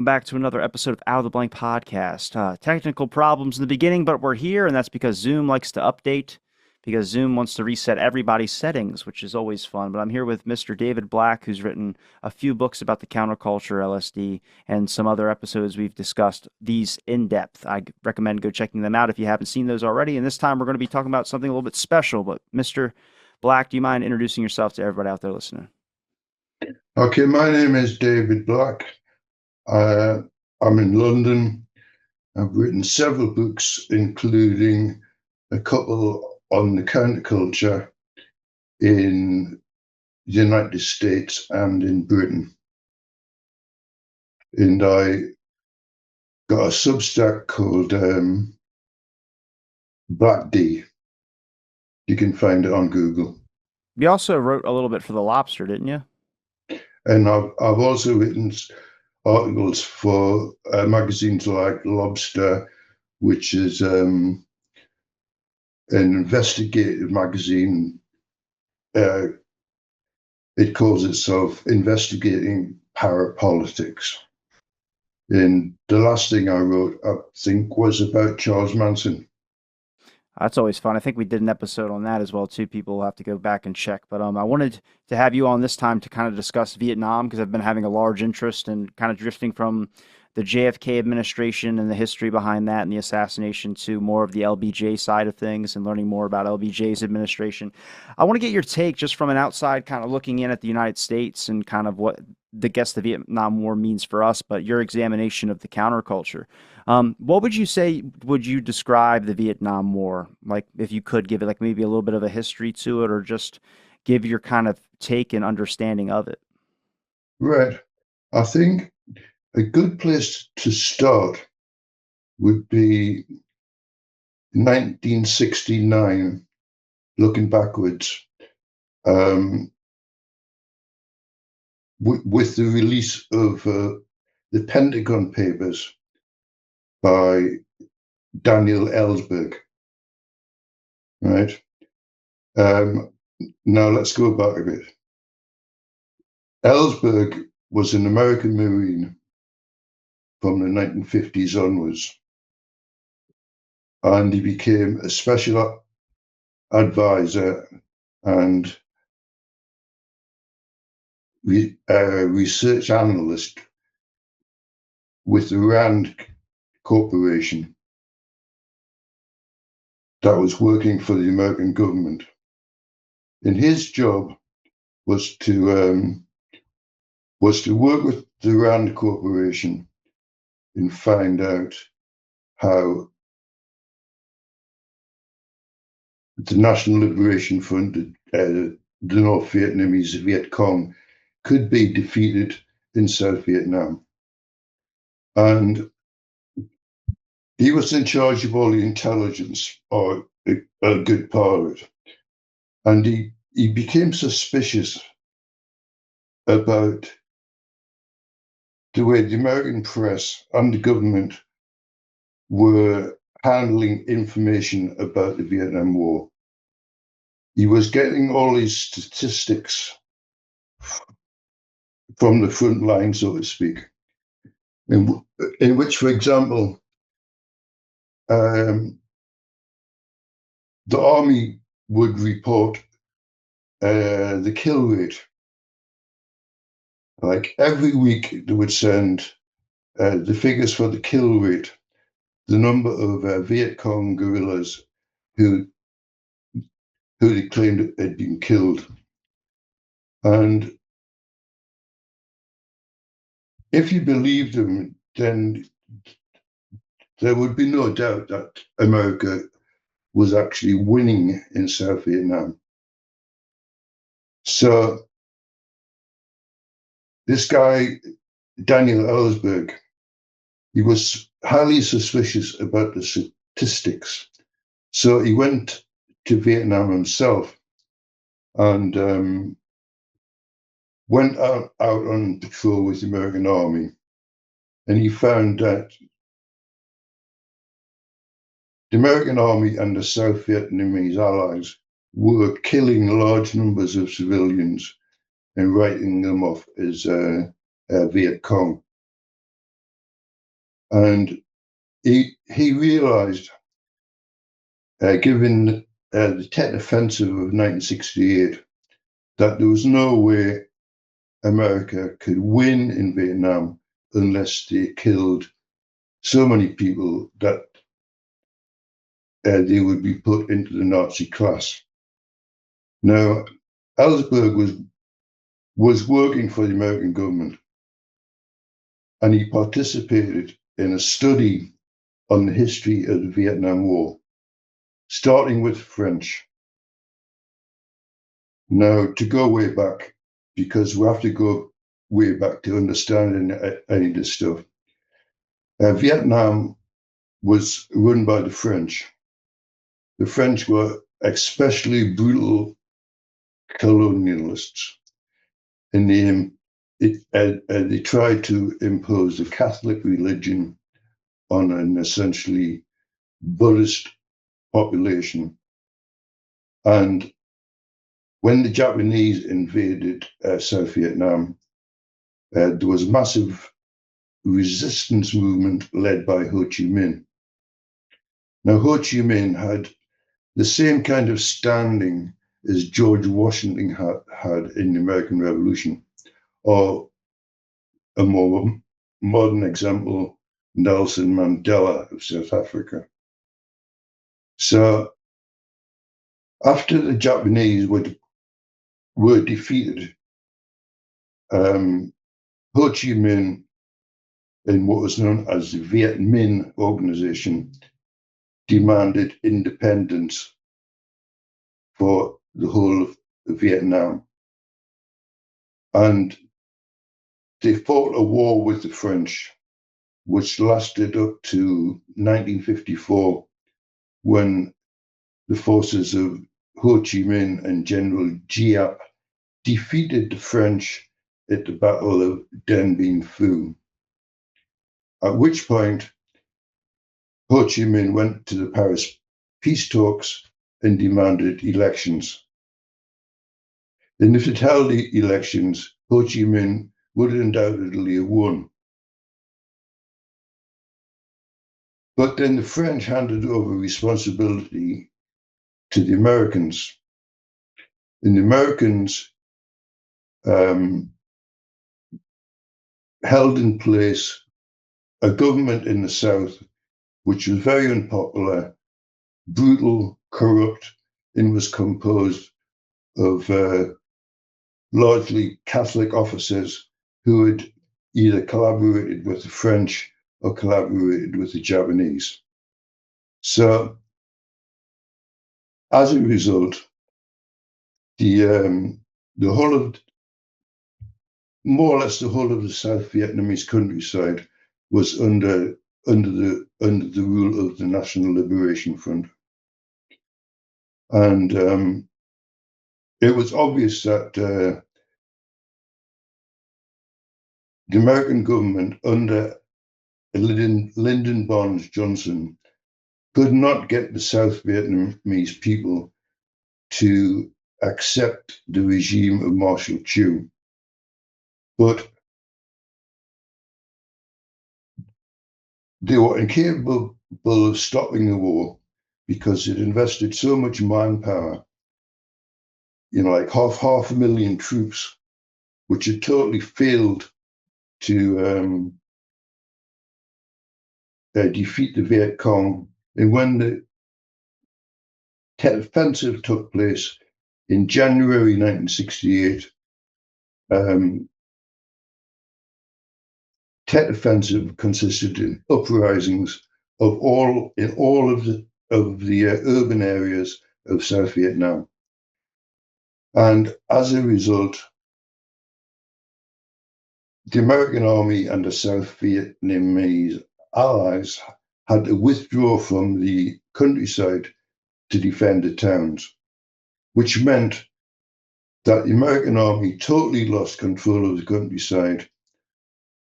welcome back to another episode of Out of the Blank podcast. Technical problems in the beginning, but we're here, and that's because Zoom likes to update, because Zoom wants to reset everybody's settings, which is always fun. But I'm here with Mr. David Black, who's written a few books about the counterculture, LSD, and some other episodes we've discussed these in depth. I recommend go checking them out if you haven't seen those already. And this time we're going to be talking about something a little bit special. But Mr. Black, do you mind introducing yourself to everybody out there listening? Okay, my name is David Black. Uh, I'm in London. I've written several books, including a couple on the counterculture in the United States and in Britain. And I got a Substack called Black D. You can find it on Google. You also wrote a little bit for The Lobster, didn't you? And I've also written articles for magazines like Lobster, which is an investigative magazine. Uh, it calls itself Investigating Parapolitics. And the last thing I wrote, I think, was about Charles Manson. That's always fun. I think we did an episode on that as well too. People will have to go back and check. But I wanted to have you on this time to kind of discuss Vietnam because I've been having a large interest and kind of drifting from the JFK administration and the history behind that and the assassination to more of the LBJ side of things and learning more about LBJ's administration. I want to get your take just from an outside kind of looking in at the United States and kind of what the Vietnam War means for us, but your examination of the counterculture. What would you say, would you describe the Vietnam War? Like, if you could give it like maybe a little bit of a history to it or just give your kind of take and understanding of it. Right. I think a good place to start would be 1969, looking backwards, with the release of the Pentagon Papers by Daniel Ellsberg, right? Now let's go back a bit. Ellsberg was an American Marine from the 1950s onwards, and he became a special advisor and research analyst with the Rand Corporation that was working for the American government. And his job was to work with the Rand Corporation and find out how the National Liberation Front, the North Vietnamese Viet Cong, could be defeated in South Vietnam. And he was in charge of all the intelligence, or a good part of it. And he became suspicious about the way the American press and the government were handling information about the Vietnam War. He was getting all these statistics from the front line, so to speak, in which, for example, the army would report the kill rate. Like every week, they would send the figures for the kill rate, the number of Viet Cong guerrillas who they claimed had been killed. And if you believed them, then there would be no doubt that America was actually winning in South Vietnam. So this guy, Daniel Ellsberg, he was highly suspicious about the statistics. So he went to Vietnam himself and went out on patrol with the American Army. And he found that the American Army and the South Vietnamese allies were killing large numbers of civilians and writing them off as Viet Cong. And he realized, given the Tet Offensive of 1968, that there was no way America could win in Vietnam unless they killed so many people that they would be put into the Nazi class. Now, Ellsberg was working for the American government, and he participated in a study on the history of the Vietnam War, starting with French. Now, to go way back, because we have to go way back to understanding any of this stuff, Vietnam was run by the French. The French were especially brutal colonialists, and they tried to impose the Catholic religion on an essentially Buddhist population. And when the Japanese invaded South Vietnam, there was a massive resistance movement led by Ho Chi Minh. Now, Ho Chi Minh had the same kind of standing as George Washington had in the American Revolution, or a more modern example, Nelson Mandela of South Africa. So after the Japanese were defeated, Ho Chi Minh, in what was known as the Viet Minh organization, demanded independence for the whole of Vietnam. And they fought a war with the French, which lasted up to 1954, when the forces of Ho Chi Minh and General Giap defeated the French at the Battle of Dien Bien Phu. At which point, Ho Chi Minh went to the Paris peace talks and demanded elections. And if it held the elections, Ho Chi Minh would undoubtedly have won. But then the French handed over responsibility to the Americans. And the Americans held in place a government in the South which was very unpopular, brutal, corrupt, and was composed of largely Catholic officers who had either collaborated with the French or collaborated with the Japanese. So, as a result, the whole of, more or less the whole of the South Vietnamese countryside was under the rule of the National Liberation Front, and it was obvious that the American government under Lyndon Barnes Johnson could not get the South Vietnamese people to accept the regime of Marshal Thieu. But they were incapable of stopping the war because it invested so much manpower, like half 500,000 troops, which had totally failed to defeat the Viet Cong. And when the Tet Offensive took place in January 1968, Tet Offensive consisted in uprisings in all of the urban areas of South Vietnam, and as a result, the American army and the South Vietnamese allies had to withdraw from the countryside to defend the towns, which meant that the American army totally lost control of the countryside,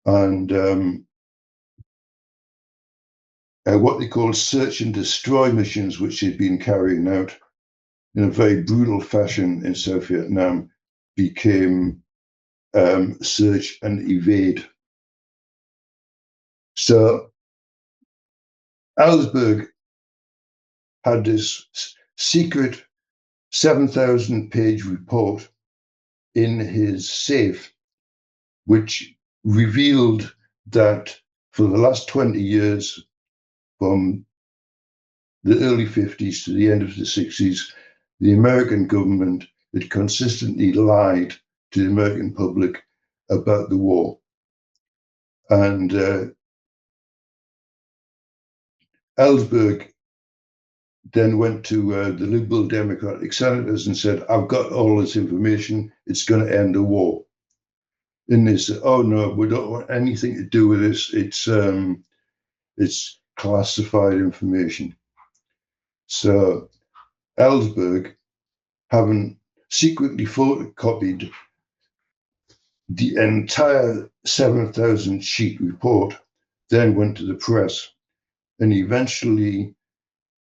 and what they called search and destroy missions, which they'd been carrying out in a very brutal fashion in South Vietnam, became search and evade. So Ellsberg had this secret 7,000-page report in his safe, which revealed that for the last 20 years, from the early 50s to the end of the 60s, the American government had consistently lied to the American public about the war. And Ellsberg then went to the Liberal Democratic senators and said, I've got all this information, it's going to end the war. And they said, oh no, we don't want anything to do with this. It's classified information. So Ellsberg, having secretly photocopied the entire 7,000 sheet report, then went to the press, and eventually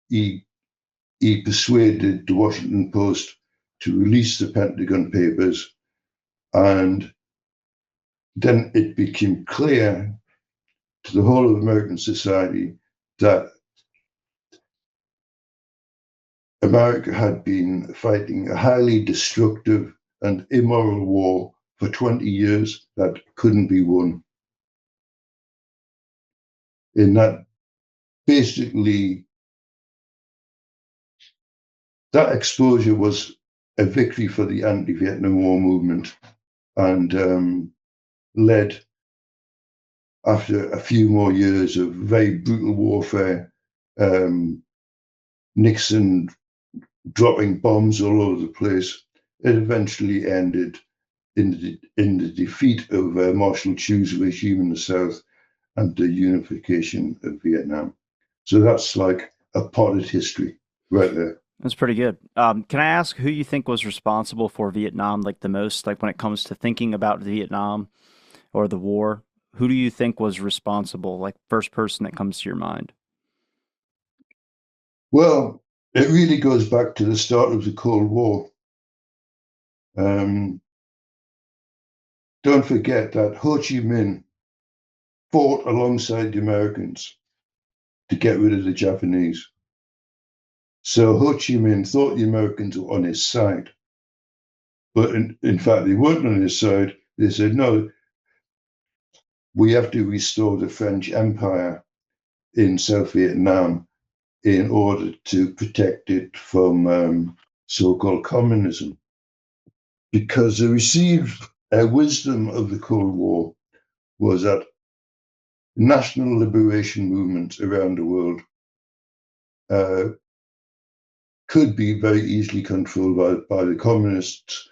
he persuaded the Washington Post to release the Pentagon Papers, and then it became clear to the whole of American society that America had been fighting a highly destructive and immoral war for 20 years that couldn't be won. In that, basically, that exposure was a victory for the anti-Vietnam War movement, and led, after a few more years of very brutal warfare, Nixon dropping bombs all over the place, it eventually ended in the defeat of Marshal Chew's regime in the South and the unification of Vietnam. So that's like a potted history right there. That's pretty good. Can I ask who you think was responsible for Vietnam, like the most, like when it comes to thinking about Vietnam or the war? Who do you think was responsible? Like first person that comes to your mind? Well, it really goes back to the start of the Cold War. Um, don't forget that Ho Chi Minh fought alongside the Americans to get rid of the Japanese. So Ho Chi Minh thought the Americans were on his side, but in fact they weren't on his side. They said, no, we have to restore the French Empire in South Vietnam in order to protect it from so-called communism. Because the received wisdom of the Cold War was that national liberation movements around the world uh, could be very easily controlled by the communists.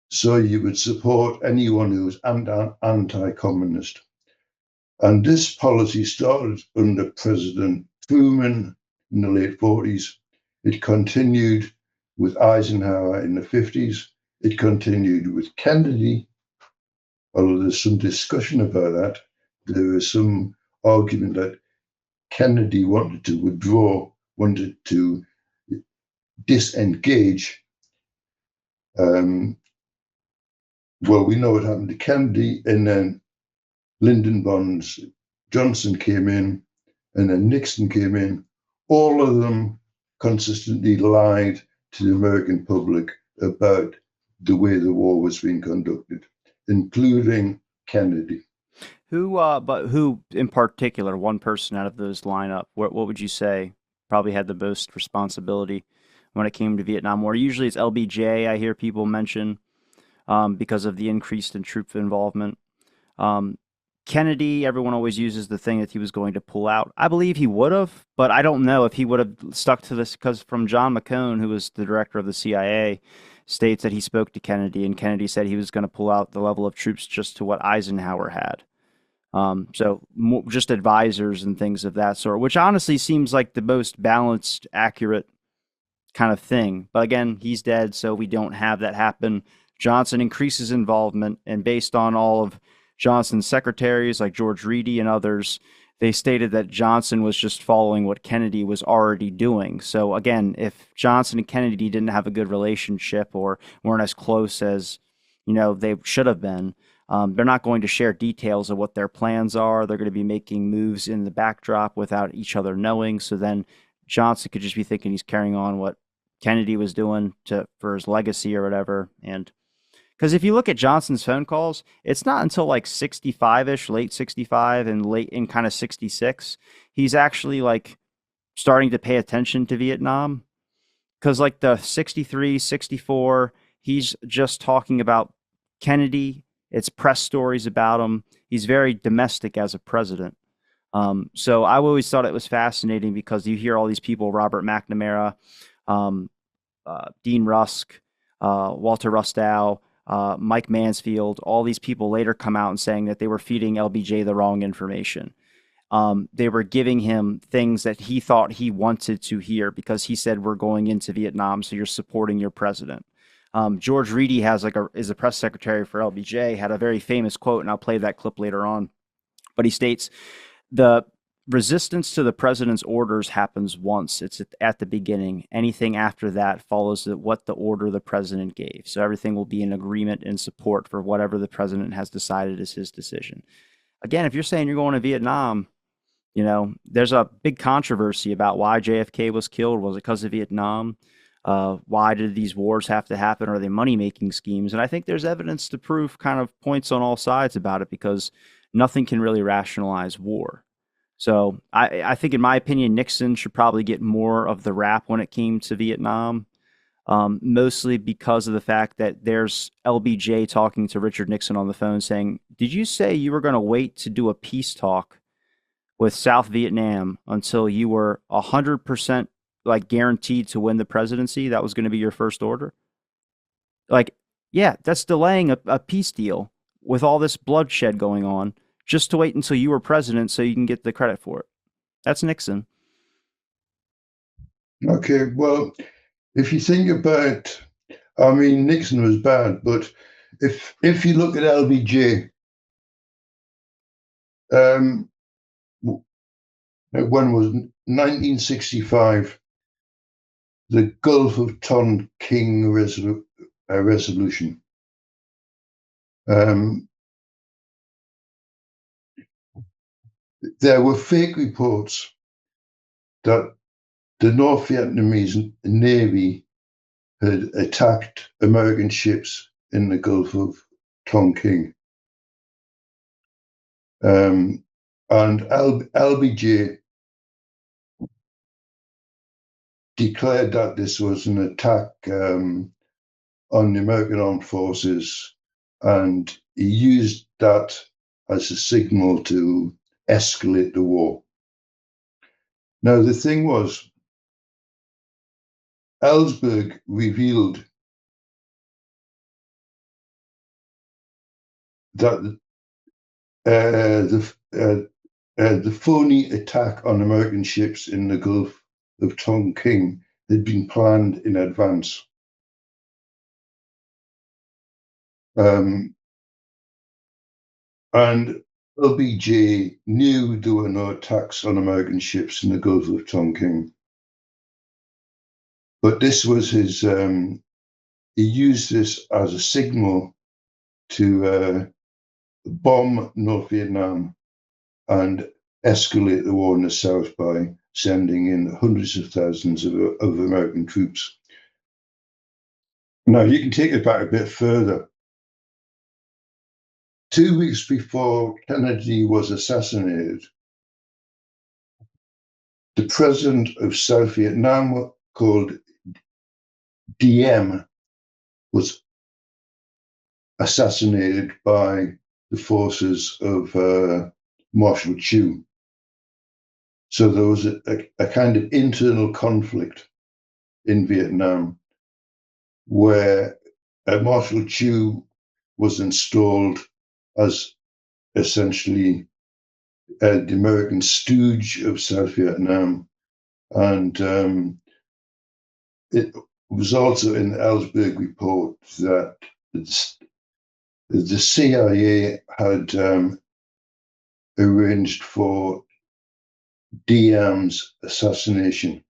So you would support anyone who was anti-communist. And this policy started under President Truman in the late 40s. It continued with Eisenhower in the 50s. It continued with Kennedy, although there's some discussion about that. There is some argument that Kennedy wanted to withdraw, wanted to disengage. Well, we know what happened to Kennedy, and then Lyndon Johnson came in, and then Nixon came in. All of them consistently lied to the American public about the way the war was being conducted, including Kennedy. But who in particular, one person out of those lineup, what would you say probably had the most responsibility when it came to Vietnam War? Usually it's LBJ, I hear people mention, because of the increase in troop involvement. Um, Kennedy, everyone always uses the thing that he was going to pull out. I believe he would have, but I don't know if he would have stuck to this because from John McCone, who was the director of the CIA, states that he spoke to Kennedy, and Kennedy said he was going to pull out the level of troops just to what Eisenhower had. So just advisors and things of that sort, which honestly seems like the most balanced, accurate kind of thing. But again, he's dead, so we don't have that happen. Johnson increases involvement, and based on all of Johnson's secretaries like George Reedy and others, they stated that Johnson was just following what Kennedy was already doing. So again, if Johnson and Kennedy didn't have a good relationship or weren't as close as they should have been, They're not going to share details of what their plans are. They're going to be making moves in the backdrop without each other knowing. So then Johnson could just be thinking he's carrying on what Kennedy was doing to for his legacy or whatever. And because if you look at Johnson's phone calls, it's not until like 65-ish, late 65 and late in kind of 66, he's actually like starting to pay attention to Vietnam. Because like the 63, 64, he's just talking about Kennedy. It's press stories about him. He's very domestic as a president. So I always thought it was fascinating because you hear all these people, Robert McNamara, um, Dean Rusk, Walter Rustow, Mike Mansfield, all these people later come out and saying that they were feeding LBJ the wrong information. They were giving him things that he thought he wanted to hear because he said we're going into Vietnam, so you're supporting your president. George Reedy is a press secretary for LBJ, had a very famous quote, and I'll play that clip later on. But he states the resistance to the president's orders happens once. It's at the beginning. Anything after that follows what the order the president gave. So everything will be in agreement and support for whatever the president has decided is his decision. Again, if you're saying you're going to Vietnam, there's a big controversy about why JFK was killed. Was it because of Vietnam? Why did these wars have to happen? Are they money-making schemes? And I think there's evidence to prove kind of points on all sides about it because nothing can really rationalize war. So I think, in my opinion, Nixon should probably get more of the rap when it came to Vietnam, mostly because of the fact that there's LBJ talking to Richard Nixon on the phone saying, did you say you were going to wait to do a peace talk with South Vietnam until you were 100% like guaranteed to win the presidency? That was going to be your first order. Like, yeah, that's delaying a peace deal with all this bloodshed going on just to wait until you were president so you can get the credit for it. That's Nixon. Okay, well, if you think about, I mean, Nixon was bad, but if you look at LBJ, um, when was 1965, the Gulf of Tonkin resolution. There were fake reports that the North Vietnamese Navy had attacked American ships in the Gulf of Tonkin. And LBJ declared that this was an attack on the American armed forces, and he used that as a signal to escalate the war. Now, the thing was, Ellsberg revealed that the phony attack on American ships in the Gulf of Tonkin had been planned in advance. And LBJ knew there were no attacks on American ships in the Gulf of Tonkin. But this was his, he used this as a signal to bomb North Vietnam and escalate the war in the South by sending in hundreds of thousands of American troops. Now, you can take it back a bit further. 2 weeks before Kennedy was assassinated, the president of South Vietnam, called Diem, was assassinated by the forces of Marshal Chu. So there was a kind of internal conflict in Vietnam where Marshal Chu was installed as essentially the American stooge of South Vietnam. And it was also in the Ellsberg report that the CIA had arranged for Diem's assassination.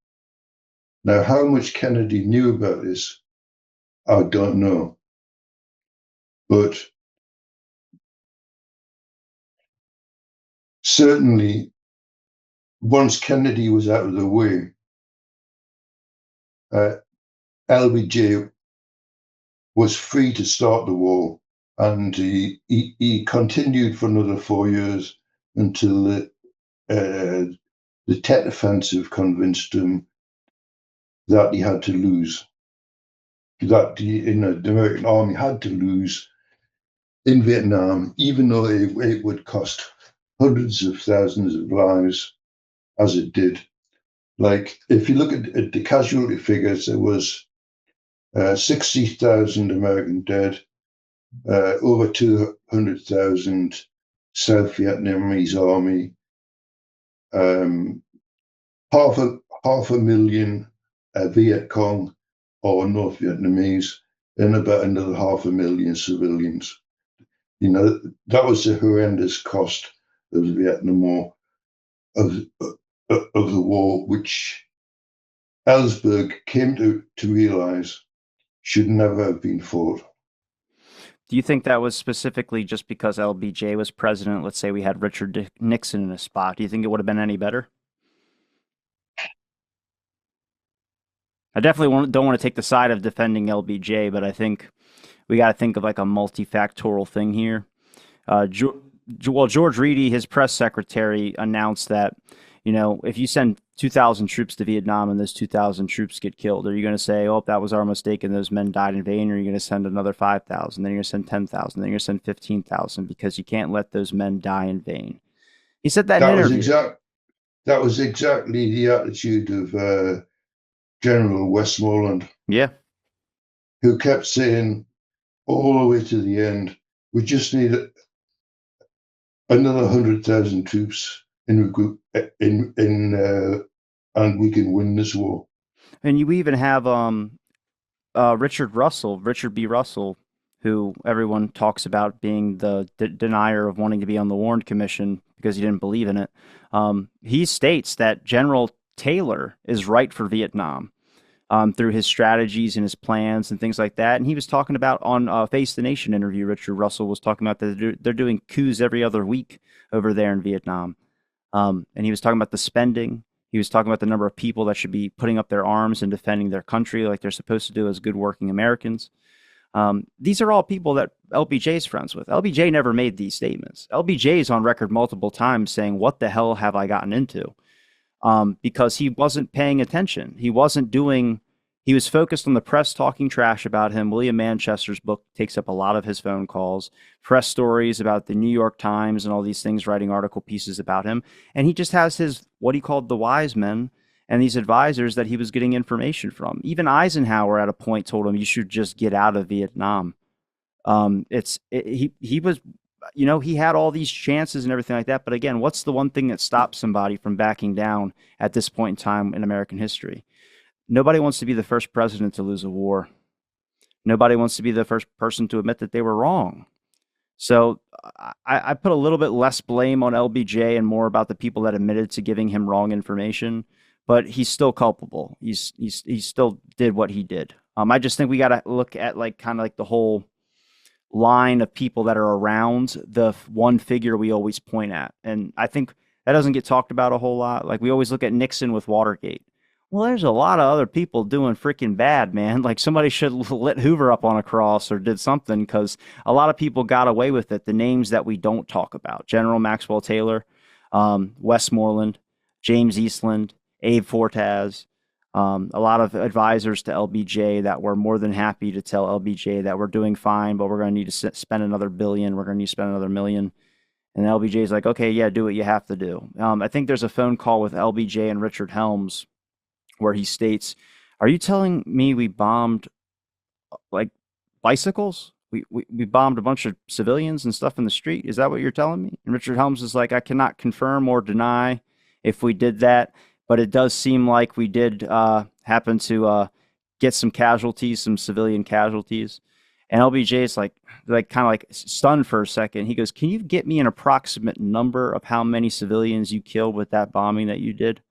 Now, how much Kennedy knew about this, I don't know. But certainly once Kennedy was out of the way, uh, LBJ was free to start the war, and he continued for another 4 years until the Tet Offensive convinced him that he had to lose, that the American army had to lose in Vietnam, even though it would cost hundreds of thousands of lives, as it did. Like, if you look at the casualty figures, there was 60,000 American dead, over 200,000 South Vietnamese army, um, half a million Viet Cong or North Vietnamese, and about another half a million civilians. You know, that was the horrendous cost of the Vietnam War, of, of the war, which Ellsberg came to realize should never have been fought. Do you think that was specifically just because LBJ was president? Let's say we had Richard Nixon in a spot. Do you think it would have been any better? I definitely don't want to take the side of defending LBJ, but I think we got to think of like a multifactorial thing here. Uh, well, George Reedy, his press secretary, announced that, if you send 2,000 troops to Vietnam and those 2,000 troops get killed, are you going to say, oh, that was our mistake and those men died in vain? Or are you going to send another 5,000? Then you're going to send 10,000. Then you're going to send 15,000 because you can't let those men die in vain. He said that in an That was interview. exact. That was exactly the attitude of General Westmoreland, Yeah. who kept saying all the way to the end, we just need another 100,000 troops in group and we can win this war. And you even have Richard B. Russell, who everyone talks about being the denier of wanting to be on the Warren Commission because he didn't believe in it. He states that General Taylor is right for Vietnam through his strategies and his plans and things like that. And he was talking about on Face the Nation interview, Richard Russell was talking about that they're doing coups every other week over there in Vietnam. And he was talking about the spending. He was talking about the number of people that should be putting up their arms and defending their country like they're supposed to do as good working Americans. These are all people that LBJ is friends with. LBJ never made these statements. LBJ is on record multiple times saying, "What the hell have I gotten into?" Because he wasn't paying attention. He was focused on the press talking trash about him. William Manchester's book takes up a lot of his phone calls, press stories about the New York Times and all these things, writing article pieces about him. And he just has his, what he called the wise men and these advisors that he was getting information from. Even Eisenhower at a point told him, you should just get out of Vietnam. He was, he had all these chances and everything like that. But again, what's the one thing that stops somebody from backing down at this point in time in American history? Nobody wants to be the first president to lose a war. Nobody wants to be the first person to admit that they were wrong. So I put a little bit less blame on LBJ and more about the people that admitted to giving him wrong information. But he's still culpable. He still did what he did. I just think we got to look at like kind of like the whole line of people that are around the one figure we always point at. And I think that doesn't get talked about a whole lot. Like we always look at Nixon with Watergate. Well, there's a lot of other people doing freaking bad, man. Like somebody should lit Hoover up on a cross or did something because a lot of people got away with it. The names that we don't talk about: General Maxwell Taylor, Westmoreland, James Eastland, Abe Fortas, a lot of advisors to LBJ that were more than happy to tell LBJ that we're doing fine, but we're going to need to spend another billion. We're going to need to spend another million. And LBJ is like, okay, yeah, do what you have to do. I think there's a phone call with LBJ and Richard Helms where he states, "Are you telling me we bombed like bicycles? We bombed a bunch of civilians and stuff in the street? Is that what you're telling me?" And Richard Helms is like, "I cannot confirm or deny if we did that, but it does seem like we did happen to get some casualties, some civilian casualties." And LBJ is like kind of like stunned for a second. He goes, "Can you get me an approximate number of how many civilians you killed with that bombing that you did?"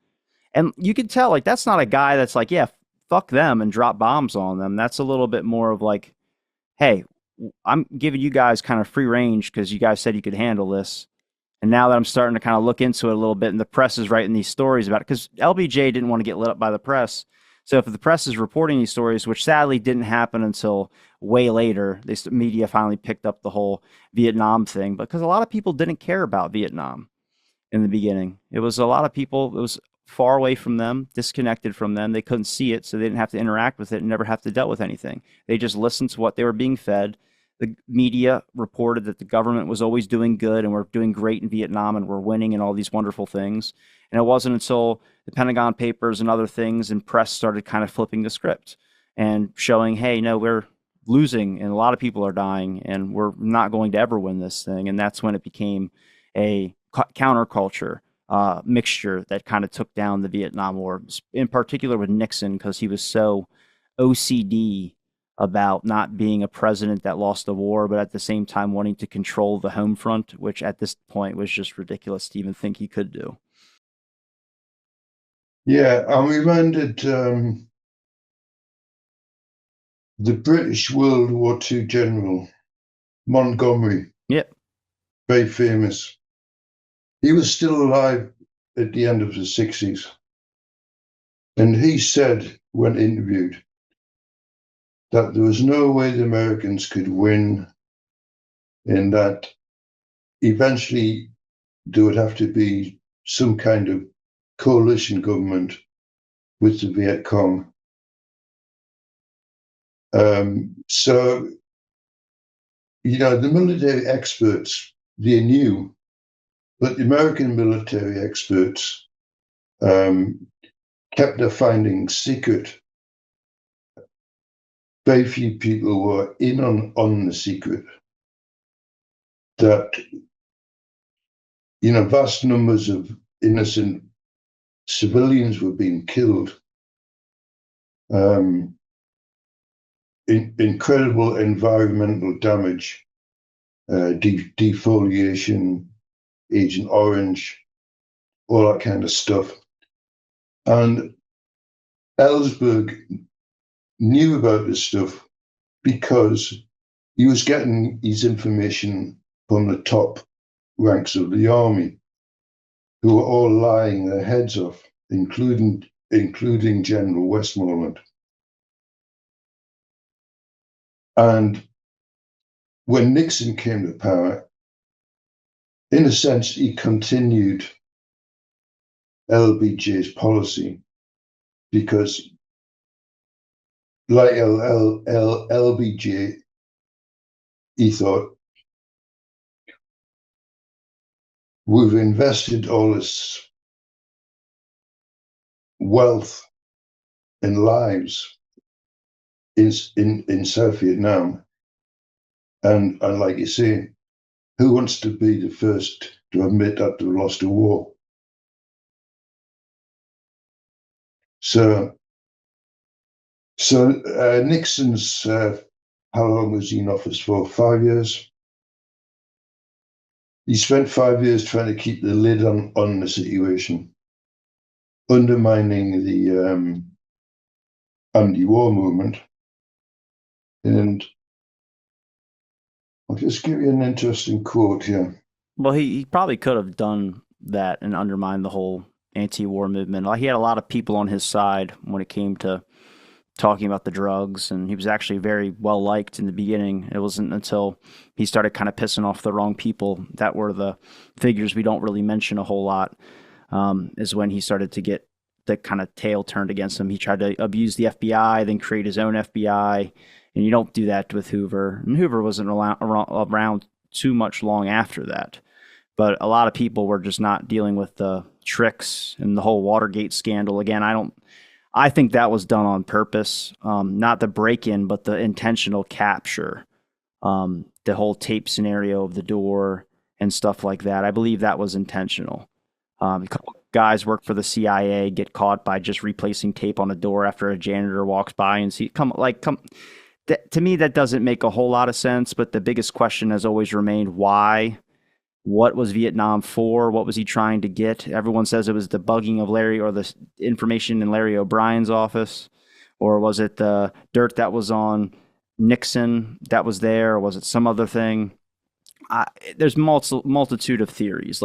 And you can tell, like, that's not a guy that's like, yeah, fuck them and drop bombs on them. That's a little bit more of like, hey, I'm giving you guys kind of free range because you guys said you could handle this. And now that I'm starting to kind of look into it a little bit, and the press is writing these stories about it, because LBJ didn't want to get lit up by the press. So if the press is reporting these stories, which sadly didn't happen until way later, the media finally picked up the whole Vietnam thing, because a lot of people didn't care about Vietnam in the beginning. It was a lot of people, it was far away from them, disconnected from them. They couldn't see it, so they didn't have to interact with it and never have to deal with anything. They just listened to what they were being fed. The media reported that the government was always doing good and we're doing great in Vietnam and we're winning and all these wonderful things. And it wasn't until the Pentagon Papers and other things and press started kind of flipping the script and showing, hey, no, we're losing and a lot of people are dying and we're not going to ever win this thing. And that's when it became a counterculture mixture that kind of took down the Vietnam War, in particular with Nixon, because he was so OCD about not being a president that lost the war, but at the same time wanting to control the home front, which at this point was just ridiculous to even think he could do. Yeah, I'm reminded the British World War II general, Montgomery, Yep. very famous. He was still alive at the end of the 60s. And he said, when interviewed, that there was no way the Americans could win, and that eventually there would have to be some kind of coalition government with the Viet Cong. So, the military experts, they knew, but the American military experts kept their findings secret. Very few people were in on the secret. That, vast numbers of innocent civilians were being killed. Incredible environmental damage, defoliation, Agent Orange, all that kind of stuff. And Ellsberg knew about this stuff because he was getting his information from the top ranks of the army, who were all lying their heads off, including General Westmoreland. And when Nixon came to power, in a sense, he continued LBJ's policy, because like LBJ, he thought, we've invested all this wealth and lives in South Vietnam, and like you say, who wants to be the first to admit that they lost a war? So Nixon's, how long was he in office for? 5 years. He spent 5 years trying to keep the lid on the situation, undermining the anti-war movement. And I'll just give you an interesting quote here. Well, he probably could have done that and undermined the whole anti-war movement. Like, he had a lot of people on his side when it came to talking about the drugs, and he was actually very well liked in the beginning. It wasn't until he started kind of pissing off the wrong people that were the figures we don't really mention a whole lot. Is when he started to get the kind of tail turned against him. He tried to abuse the FBI, then create his own FBI, and you don't do that with Hoover. And Hoover wasn't around too much long after that. But a lot of people were just not dealing with the tricks and the whole Watergate scandal. Again, I think that was done on purpose, not the break-in, but the intentional capture, the whole tape scenario of the door and stuff like that. I believe that was intentional. A couple guys work for the CIA, get caught by just replacing tape on a door after a janitor walks by and see come. To me, that doesn't make a whole lot of sense. But the biggest question has always remained: why? What was Vietnam for? What was he trying to get? Everyone says it was the bugging of Larry, or the information in Larry O'Brien's office, or was it the dirt that was on Nixon that was there, or was it some other thing? I, there's multitude of theories.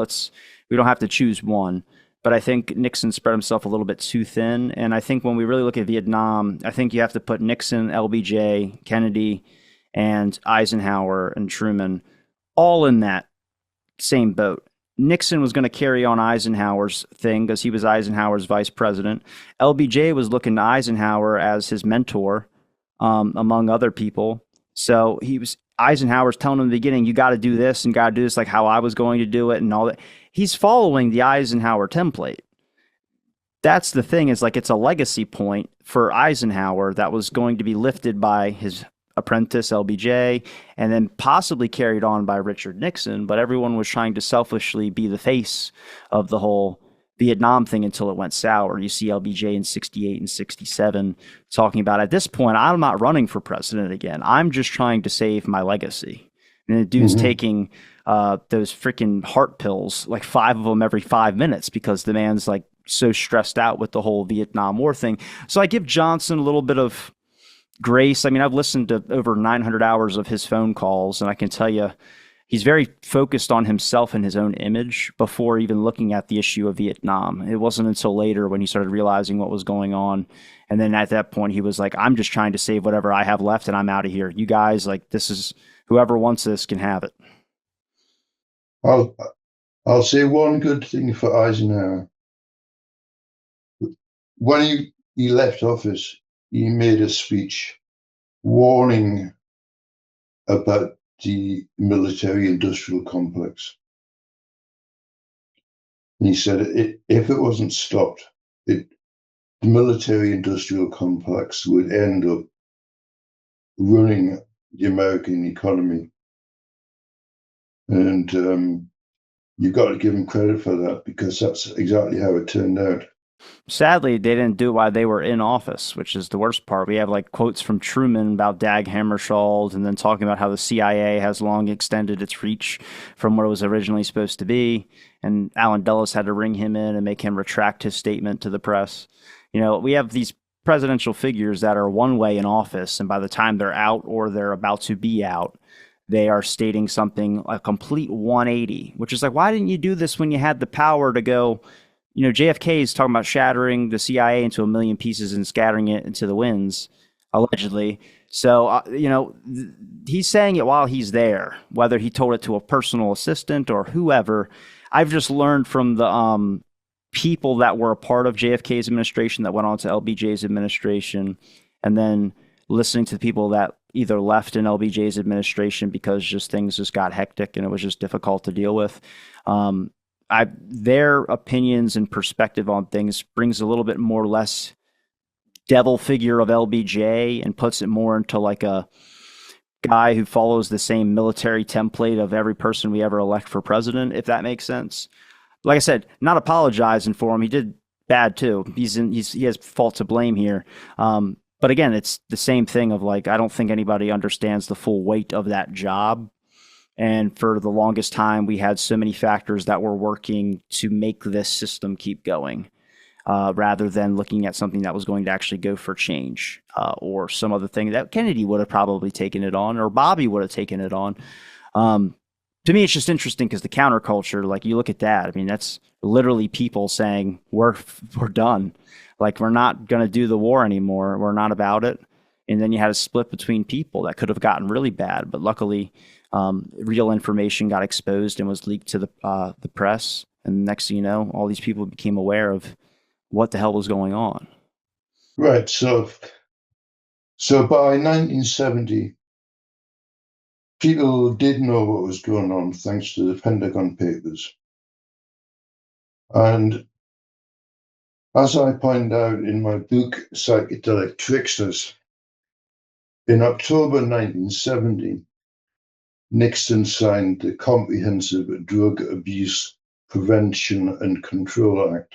We don't have to choose one, but I think Nixon spread himself a little bit too thin. And I think when we really look at Vietnam, I think you have to put Nixon, LBJ, Kennedy, and Eisenhower and Truman all in that same boat. Nixon was going to carry on Eisenhower's thing because he was Eisenhower's vice president. LBJ was looking to Eisenhower as his mentor, among other people. So he was Eisenhower's telling him in the beginning, you got to do this and got to do this like how I was going to do it and all that. He's following the Eisenhower template. That's the thing is like it's a legacy point for Eisenhower that was going to be lifted by his apprentice LBJ and then possibly carried on by Richard Nixon, but everyone was trying to selfishly be the face of the whole Vietnam thing until it went sour. You see LBJ in 68 and 67 talking about at this point, I'm not running for president again. I'm just trying to save my legacy. And the dude's taking those freaking heart pills, like 5 of them every 5 minutes because the man's like so stressed out with the whole Vietnam War thing. So I give Johnson a little bit of grace. I mean, I've listened to over 900 hours of his phone calls, and I can tell you he's very focused on himself and his own image before even looking at the issue of Vietnam. It wasn't until later when he started realizing what was going on. And then at that point, he was like, I'm just trying to save whatever I have left and I'm out of here. You guys, like, this is whoever wants this can have it. I'll say one good thing for Eisenhower. When he left office, he made a speech warning about the military-industrial complex. And he said if it wasn't stopped, the military-industrial complex would end up running the American economy. And you've got to give him credit for that because that's exactly how it turned out. Sadly, they didn't do it while they were in office, which is the worst part. We have like quotes from Truman about Dag Hammarskjöld and then talking about how the CIA has long extended its reach from what it was originally supposed to be. And Alan Dulles had to ring him in and make him retract his statement to the press. You know, we have these presidential figures that are one way in office, and by the time they're out or they're about to be out, they are stating something a complete 180, which is like, why didn't you do this when you had the power to go? You know, JFK is talking about shattering the CIA into a million pieces and scattering it into the winds, allegedly. So, he's saying it while he's there, whether he told it to a personal assistant or whoever. I've just learned from the people that were a part of JFK's administration that went on to LBJ's administration, and then listening to the people that either left in LBJ's administration because just things just got hectic and it was just difficult to deal with. Their opinions and perspective on things brings a little bit more or less devil figure of LBJ and puts it more into like a guy who follows the same military template of every person we ever elect for president, if that makes sense. Like I said, not apologizing for him. He did bad too. He has fault to blame here. But again, it's the same thing of like, I don't think anybody understands the full weight of that job. And for the longest time, we had so many factors that were working to make this system keep going, rather than looking at something that was going to actually go for change, or some other thing that Kennedy would have probably taken it on, or Bobby would have taken it on. To me, it's just interesting because the counterculture, like you look at that, I mean, that's literally people saying, we're done. Like, we're not going to do the war anymore. We're not about it. And then you had a split between people that could have gotten really bad. But luckily, real information got exposed and was leaked to the press. And next thing you know, all these people became aware of what the hell was going on. Right. So by 1970, people did know what was going on thanks to the Pentagon Papers. And as I point out in my book, Psychedelic Tricksters, in October 1970, Nixon signed the Comprehensive Drug Abuse Prevention and Control Act,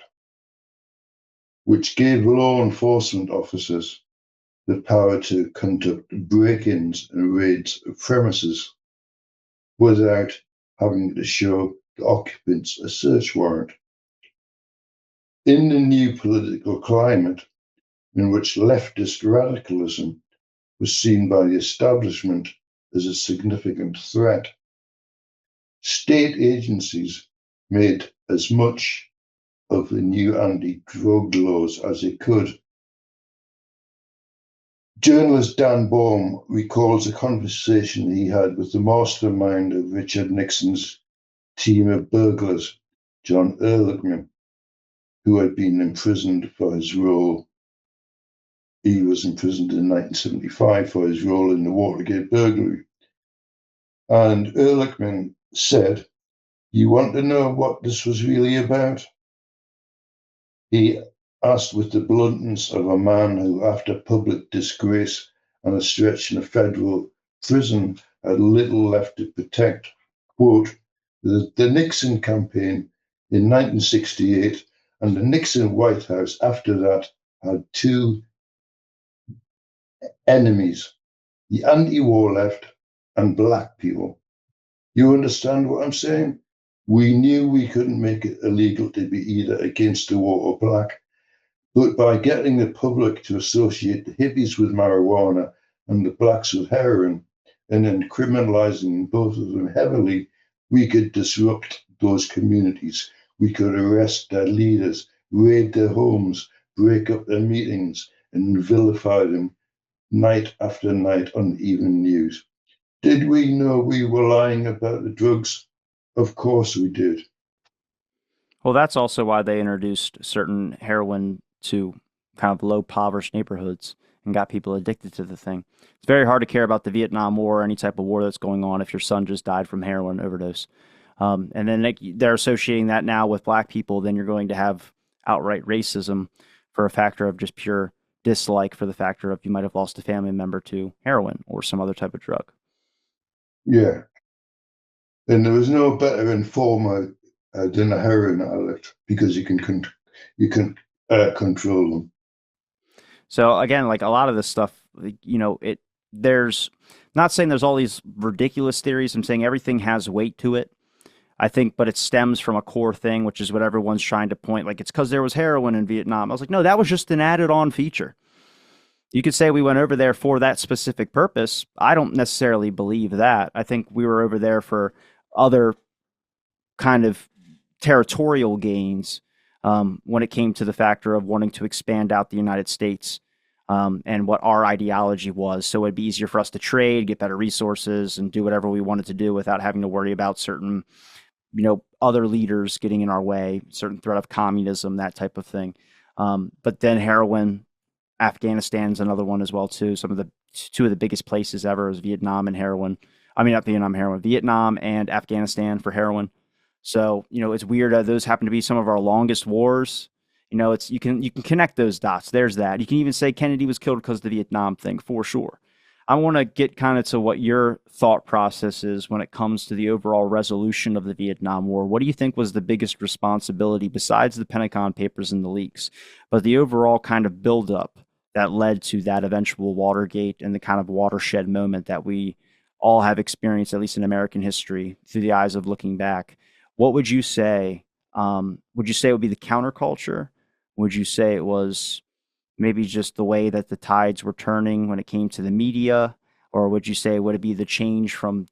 which gave law enforcement officers the power to conduct break-ins and raids of premises without having to show the occupants a search warrant. In the new political climate, in which leftist radicalism was seen by the establishment as a significant threat, State agencies made as much of the new anti-drug laws as they could. Journalist Dan Baum recalls a conversation he had with the mastermind of Richard Nixon's team of burglars, John Ehrlichman, who had been imprisoned for his role. He was imprisoned in 1975 for his role in the Watergate burglary. And Ehrlichman said, "You want to know what this was really about?" He asked with the bluntness of a man who, after public disgrace and a stretch in a federal prison, had little left to protect. Quote, the Nixon campaign in 1968 and the Nixon White House after that had two enemies, the anti-war left and black people. You understand what I'm saying? We knew we couldn't make it illegal to be either against the war or black, but by getting the public to associate the hippies with marijuana and the blacks with heroin, and then criminalizing both of them heavily, we could disrupt those communities. We could arrest their leaders, raid their homes, break up their meetings, and vilify them night after night on even news. Did we know we were lying about the drugs? Of course we did. Well, that's also why they introduced certain heroin to kind of low poverty neighborhoods and got people addicted to the thing. It's very hard to care about the Vietnam War or any type of war that's going on if your son just died from heroin overdose. And then they're associating that now with black people. Then you're going to have outright racism for a factor of just pure dislike for the factor of you might have lost a family member to heroin or some other type of drug. Yeah. And there was no better informer than a heroin addict because you can control them. So again, like a lot of this stuff, there's not saying there's all these ridiculous theories. I'm saying everything has weight to it. I think, but it stems from a core thing, which is what everyone's trying to point. Like it's because there was heroin in Vietnam. I was like, no, that was just an added on feature. You could say we went over there for that specific purpose. I don't necessarily believe that. I think we were over there for other kind of territorial gains when it came to the factor of wanting to expand out the United States and what our ideology was. So it'd be easier for us to trade, get better resources, and do whatever we wanted to do without having to worry about certain, other leaders getting in our way, certain threat of communism, that type of thing. But then heroin, Afghanistan's another one as well too. Some of the two of the biggest places ever is Vietnam and heroin. I mean, not Vietnam heroin, Vietnam and Afghanistan for heroin. So, it's weird. Those happen to be some of our longest wars. It's you can connect those dots. There's that. You can even say Kennedy was killed because of the Vietnam thing for sure. I want to get kind of to what your thought process is when it comes to the overall resolution of the Vietnam War. What do you think was the biggest responsibility besides the Pentagon Papers and the leaks, but the overall kind of buildup that led to that eventual Watergate and the kind of watershed moment that we all have experienced, at least in American history, through the eyes of looking back? What would you say? Would you say it would be the counterculture? Would you say it was maybe just the way that the tides were turning when it came to the media? Or would you say would it be the change from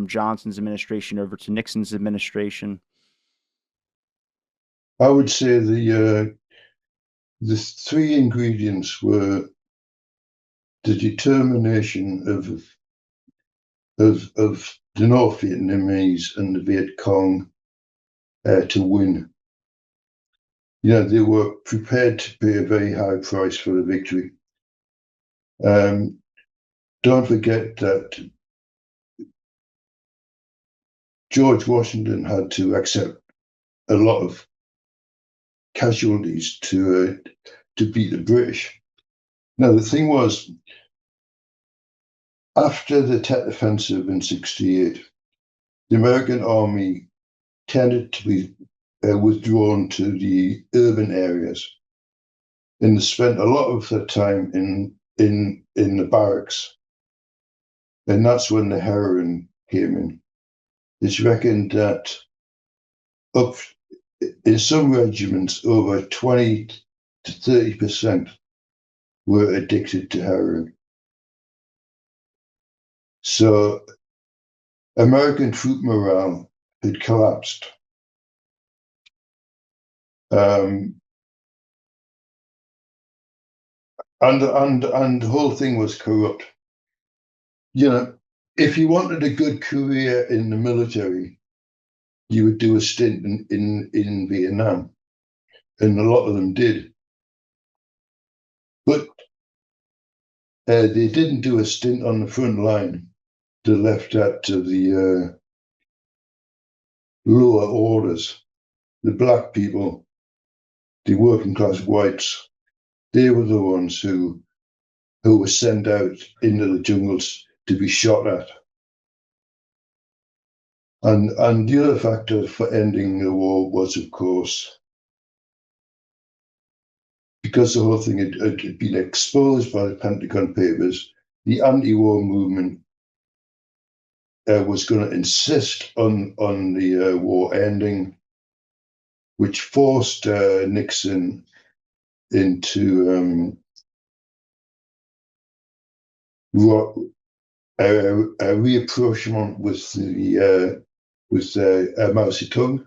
Johnson's administration over to Nixon's administration? I would say the three ingredients were the determination of the North Vietnamese and the Viet Cong to win. They were prepared to pay a very high price for the victory. Don't forget that George Washington had to accept a lot of casualties to beat the British. Now, the thing was, after the Tet Offensive in '68, the American army tended to be withdrawn to the urban areas, and they spent a lot of their time in the barracks, and that's when the heroin came in. It's reckoned that up in some regiments over 20 to 30% were addicted to heroin. So American troop morale had collapsed. And the whole thing was corrupt. You know, if you wanted a good career in the military, you would do a stint in Vietnam, and a lot of them did. But they didn't do a stint on the front line. They left that to the lower orders, the black people, the working class whites. They were the ones who were sent out into the jungles to be shot at. And the other factor for ending the war was, of course, because the whole thing had been exposed by the Pentagon Papers, the anti-war movement was going to insist on the war ending, which forced Nixon into a reapproachment with Mao Zedong.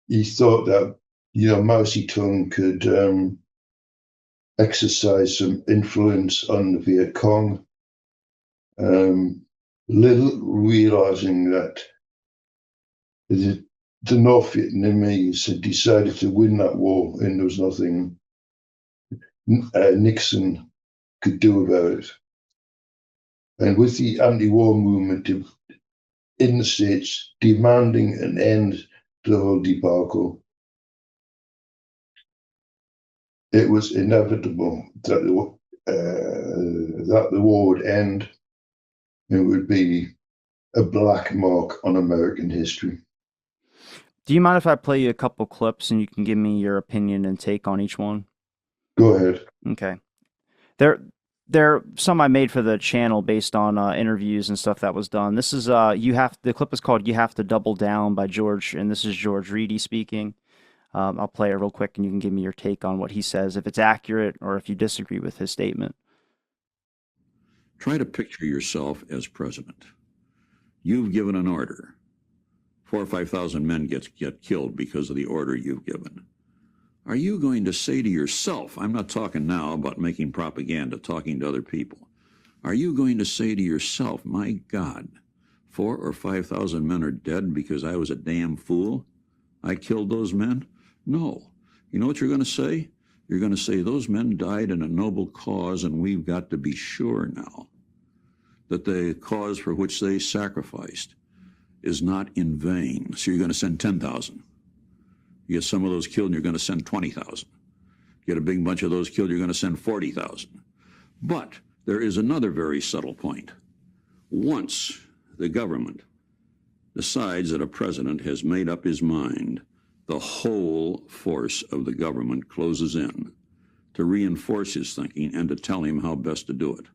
He thought that Mao Zedong could exercise some influence on the Viet Cong, little realizing that the North Vietnamese had decided to win that war, and there was nothing Nixon could do about it. And with the anti-war movement in the States demanding an end to the whole debacle, it was inevitable that the war would end. It would be a black mark on American history. Do you mind if I play you a couple clips and you can give me your opinion and take on each one? Go ahead. Okay. There some I made for the channel based on interviews and stuff that was done. This is the clip is called "You Have to Double Down" by George, and this is George Reedy speaking. I'll play it real quick, and you can give me your take on what he says, if it's accurate or if you disagree with his statement. Try to picture yourself as president. You've given an order. 4,000 or 5,000 men get killed because of the order you've given. Are you going to say to yourself, I'm not talking now about making propaganda, talking to other people. Are you going to say to yourself, my God, 4,000 or 5,000 men are dead because I was a damn fool? I killed those men? No. You know what you're going to say? You're going to say those men died in a noble cause, and we've got to be sure now that the cause for which they sacrificed is not in vain. So you're going to send 10,000. You get some of those killed, and you're going to send 20,000. Get a big bunch of those killed, you're going to send 40,000. But there is another very subtle point. Once the government decides that a president has made up his mind, the whole force of the government closes in to reinforce his thinking and to tell him how best to do it.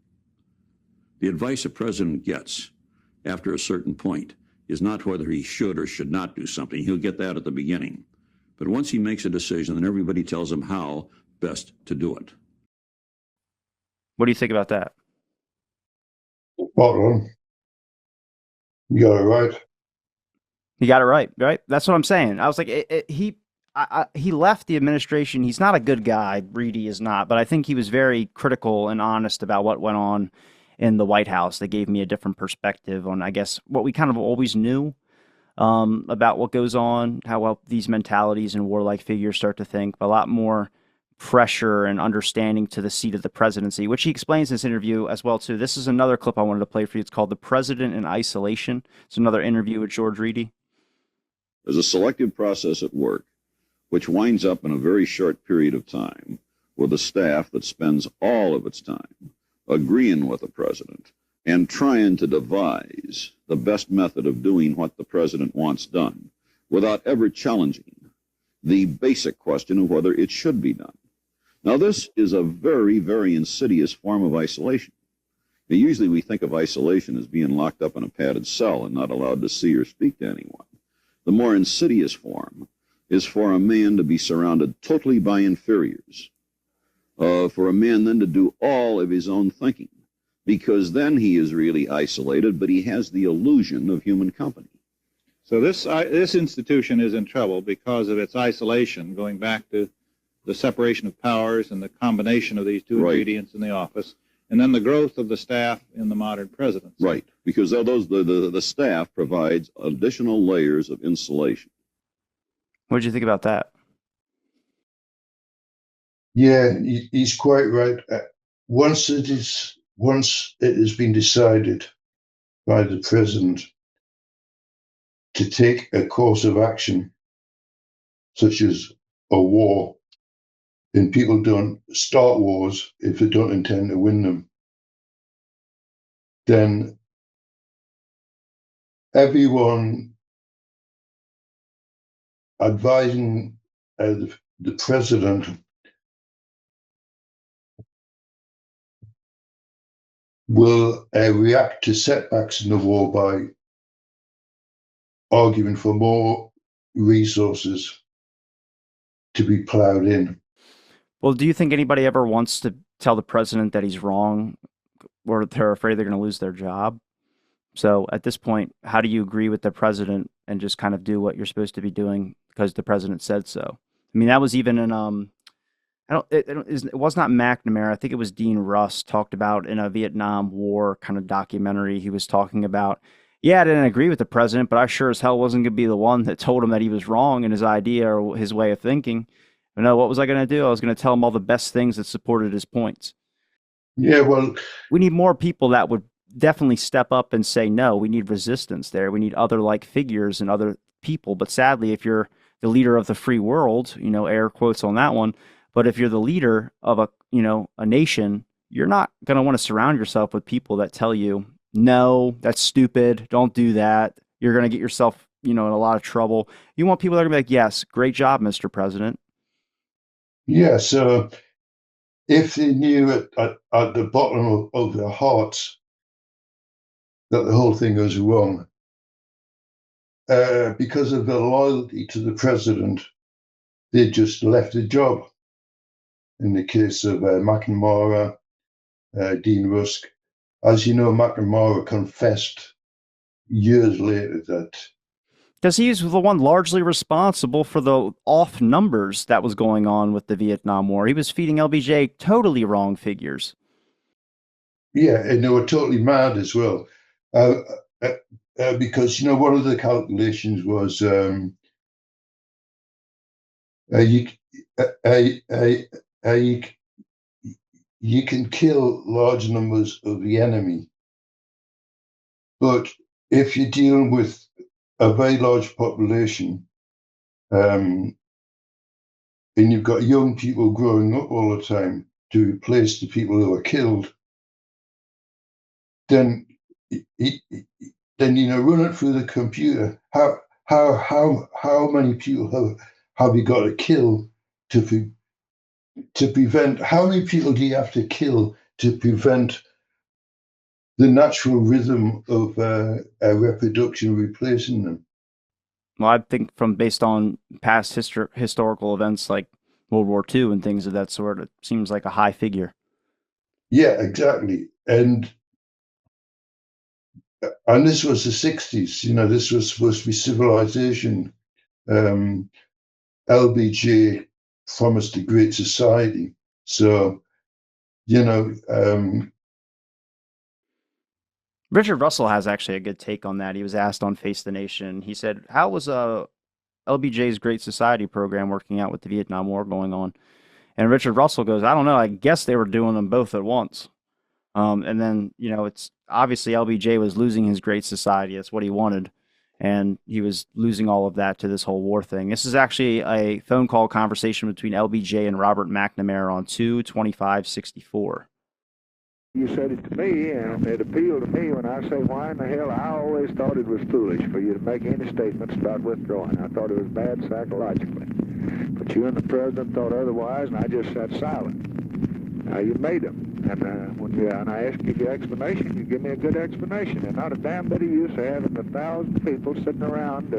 The advice a president gets after a certain point is not whether he should or should not do something. He'll get that at the beginning. But once he makes a decision, then everybody tells him how best to do it. What do you think about that? Spot on. You got it right. He got it right, right? That's what I'm saying. I was like, he left the administration. He's not a good guy. Reedy is not, but I think he was very critical and honest about what went on in the White House. That gave me a different perspective on, I guess, what we kind of always knew about what goes on, how these mentalities and warlike figures start to think, but a lot more pressure and understanding to the seat of the presidency, which he explains in this interview as well too. This is another clip I wanted to play for you. It's called "The President in Isolation." It's another interview with George Reedy. There's a selective process at work which winds up in a very short period of time with a staff that spends all of its time agreeing with the president and trying to devise the best method of doing what the president wants done without ever challenging the basic question of whether it should be done. Now, this is a very, very insidious form of isolation. Now, usually we think of isolation as being locked up in a padded cell and not allowed to see or speak to anyone. The more insidious form is for a man to be surrounded totally by inferiors, for a man then to do all of his own thinking. because then he is really isolated, but he has the illusion of human company. So this institution is in trouble because of its isolation, going back to the separation of powers and the combination of these two ingredients in the office, and then the growth of the staff in the modern presidency. Right, because the staff provides additional layers of insulation. What did you think about that? Yeah, he's quite right. Once it has been decided by the president to take a course of action, such as a war, and people don't start wars if they don't intend to win them, then everyone advising the president will react to setbacks in the war by arguing for more resources to be plowed in. Well, do you think anybody ever wants to tell the president that he's wrong, or they're afraid they're going to lose their job? So at this point, how do you agree with the president and just kind of do what you're supposed to be doing because the president said so? I mean, that was even in it was not McNamara. I think it was Dean Russ talked about in a Vietnam War kind of documentary. He was talking about, yeah, I didn't agree with the president, but I sure as hell wasn't going to be the one that told him that he was wrong in his idea or his way of thinking. You know, what was I going to do? I was going to tell him all the best things that supported his points. Yeah, well, we need more people that would definitely step up and say, no, we need resistance there. We need other like figures and other people. But sadly, if you're the leader of the free world, you know, air quotes on that one, but if you're the leader of a nation, you're not going to want to surround yourself with people that tell you, no, that's stupid. Don't do that. You're going to get yourself, in a lot of trouble. You want people that are going to be like, yes, great job, Mr. President. Yeah. So if they knew at the bottom of their hearts that the whole thing was wrong, because of their loyalty to the president, they just left the job. In the case of McNamara, Dean Rusk, as you know, McNamara confessed years later that. Because he's the one largely responsible for the off numbers that was going on with the Vietnam War. He was feeding LBJ totally wrong figures. Yeah, and they were totally mad as well. Because, one of the calculations was you can kill large numbers of the enemy, but if you're dealing with a very large population, and you've got young people growing up all the time to replace the people who are killed, then run it through the computer. How many people have you got to kill to prevent? How many people do you have to kill to prevent the natural rhythm of reproduction replacing them? Well, I think based on past historical events like World War II and things of that sort, it seems like a high figure. Yeah, exactly. And this was the 60s. This was supposed to be civilization. LBJ promised a great society. So, Richard Russell has actually a good take on that. He was asked on Face the Nation. He said, how was LBJ's Great Society program working out with the Vietnam War going on? And Richard Russell goes, I don't know. I guess they were doing them both at once. And then, it's obviously LBJ was losing his Great Society. That's what he wanted. And he was losing all of that to this whole war thing. This is actually a phone call conversation between LBJ and Robert McNamara on 2/25/64. You said it to me, and it appealed to me when I say, why in the hell, I always thought it was foolish for you to make any statements about withdrawing. I thought it was bad psychologically. But you and the president thought otherwise, and I just sat silent. Now, you made them. And I asked you your explanation, you give me a good explanation. And not a damn bit of use of having 1,000 people sitting around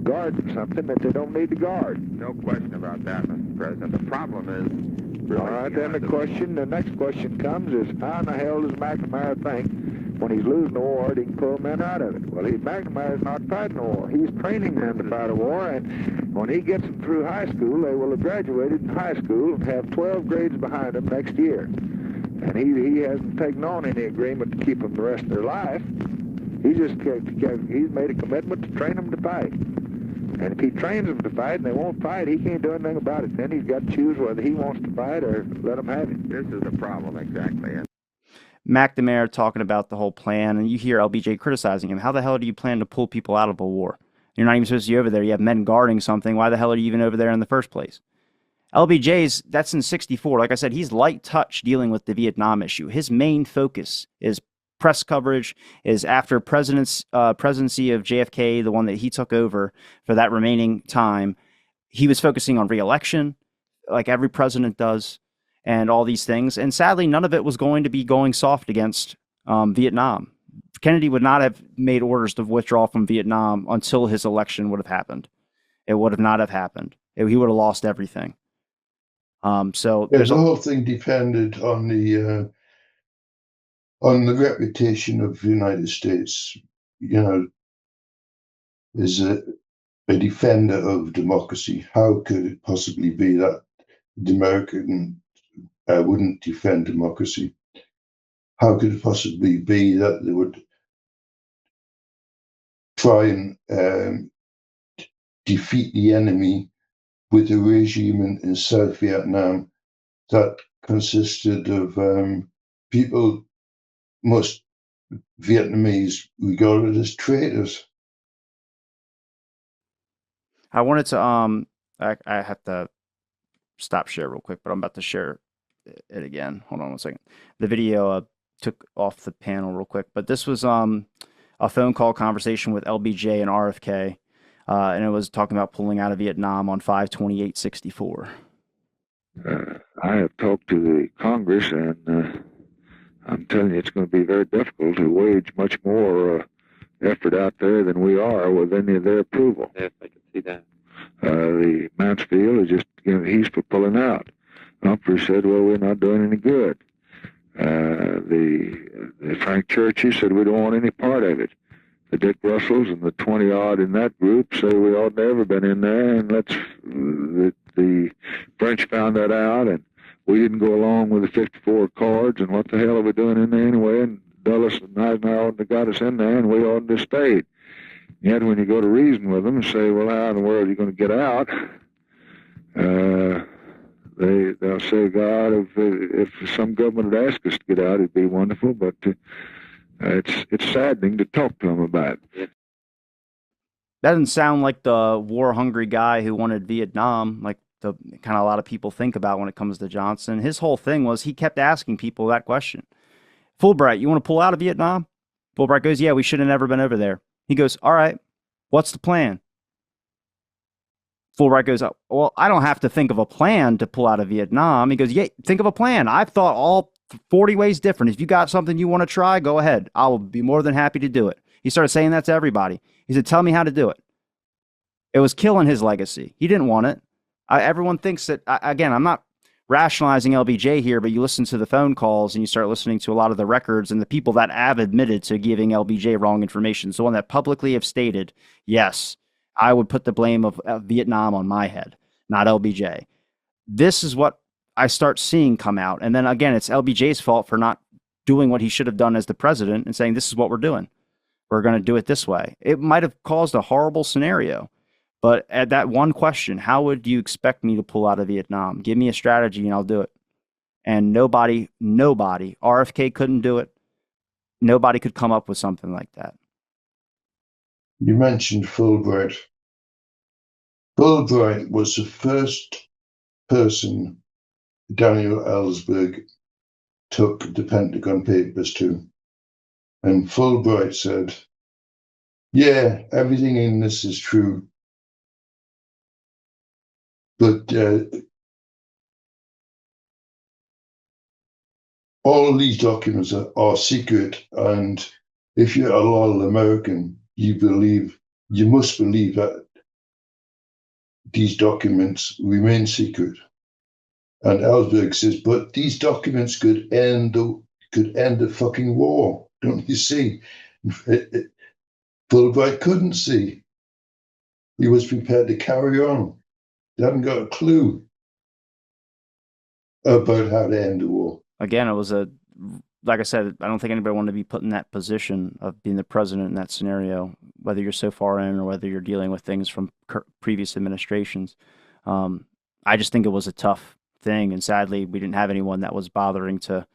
guarding something that they don't need to guard. No question about that, Mr. President. The problem is really. All right, then the next question comes is, how in the hell does McNamara think when he's losing the war that he can pull men out of it? Well, McNamara's not fighting the war. He's training them to fight a war, and when he gets them through high school, they will have graduated in high school and have 12 grades behind them next year. And he hasn't taken on any agreement to keep them the rest of their life. He's made a commitment to train them to fight. And if he trains them to fight and they won't fight, he can't do anything about it. Then he's got to choose whether he wants to fight or let them have it. This is the problem, exactly. McNamara talking about the whole plan, and you hear LBJ criticizing him. How the hell do you plan to pull people out of a war? You're not even supposed to be over there. You have men guarding something. Why the hell are you even over there in the first place? LBJ's, that's in 64. Like I said, he's light touch dealing with the Vietnam issue. His main focus is press coverage, is after presidency of JFK, the one that he took over for that remaining time. He was focusing on re-election, like every president does, and all these things. And sadly, none of it was going to be going soft against Vietnam. Kennedy would not have made orders to withdraw from Vietnam until his election would have happened. It would have not have happened. He would have lost everything. So the whole thing depended on the reputation of the United States, as a defender of democracy. How could it possibly be that the American wouldn't defend democracy? How could it possibly be that they would try and defeat the enemy with a regime in South Vietnam that consisted of people most Vietnamese regarded as traitors? I wanted to I have to stop share real quick, but I'm about to share it again. Hold on one second. The video took off the panel real quick, but this was a phone call conversation with LBJ and RFK, and it was talking about pulling out of Vietnam on 5/28/64. I have talked to the Congress, and I'm telling you, it's going to be very difficult to wage much more effort out there than we are with any of their approval. Yes, I can see that. The Mansfield is just, he's for pulling out. Humphrey said, well, we're not doing any good. The Frank Churchill said we don't want any part of it. The Dick Russells and the 20-odd in that group say we ought never been in there, and the French found that out, and we didn't go along with the 54 Accords, and what the hell are we doing in there anyway? And Dulles and Eisenhower ought to got us in there, and we ought to have stayed. Yet when you go to reason with them and say, well, how in the world are you going to get out? They'll say, God, if some government would ask us to get out, it'd be wonderful, but it's saddening to talk to them about it. That doesn't sound like the war-hungry guy who wanted Vietnam, like the kind of a lot of people think about when it comes to Johnson. His whole thing was he kept asking people that question. Fulbright, you want to pull out of Vietnam? Fulbright goes, yeah, we should have never been over there. He goes, all right, what's the plan? Fulbright goes, oh, well, I don't have to think of a plan to pull out of Vietnam. He goes, yeah, think of a plan. I've thought all 40 ways different. If you got something you want to try, go ahead. I will be more than happy to do it. He started saying that to everybody. He said, tell me how to do it. It was killing his legacy. He didn't want it. Everyone thinks that, again, I'm not rationalizing LBJ here, but you listen to the phone calls and you start listening to a lot of the records, and the people that have admitted to giving LBJ wrong information, so one that publicly have stated, yes, I would put the blame of Vietnam on my head, not LBJ. This is what I start seeing come out. And then again, it's LBJ's fault for not doing what he should have done as the president and saying, this is what we're doing. We're going to do it this way. It might have caused a horrible scenario. But at that one question, how would you expect me to pull out of Vietnam? Give me a strategy and I'll do it. And nobody, RFK couldn't do it. Nobody could come up with something like that. You mentioned Fulbright. Fulbright was the first person Daniel Ellsberg took the Pentagon Papers to. And Fulbright said, yeah, everything in this is true. But all these documents are secret, and if you're a loyal American, you must believe that these documents remain secret. And Ellsberg says, but these documents could end the fucking war. Don't you see? Fulbright couldn't see. He was prepared to carry on. He hadn't got a clue about how to end the war. Again, it was like I said, I don't think anybody wanted to be put in that position of being the president in that scenario, whether you're so far in or whether you're dealing with things from previous administrations. I just think it was a tough thing, and sadly, we didn't have anyone that was bothering to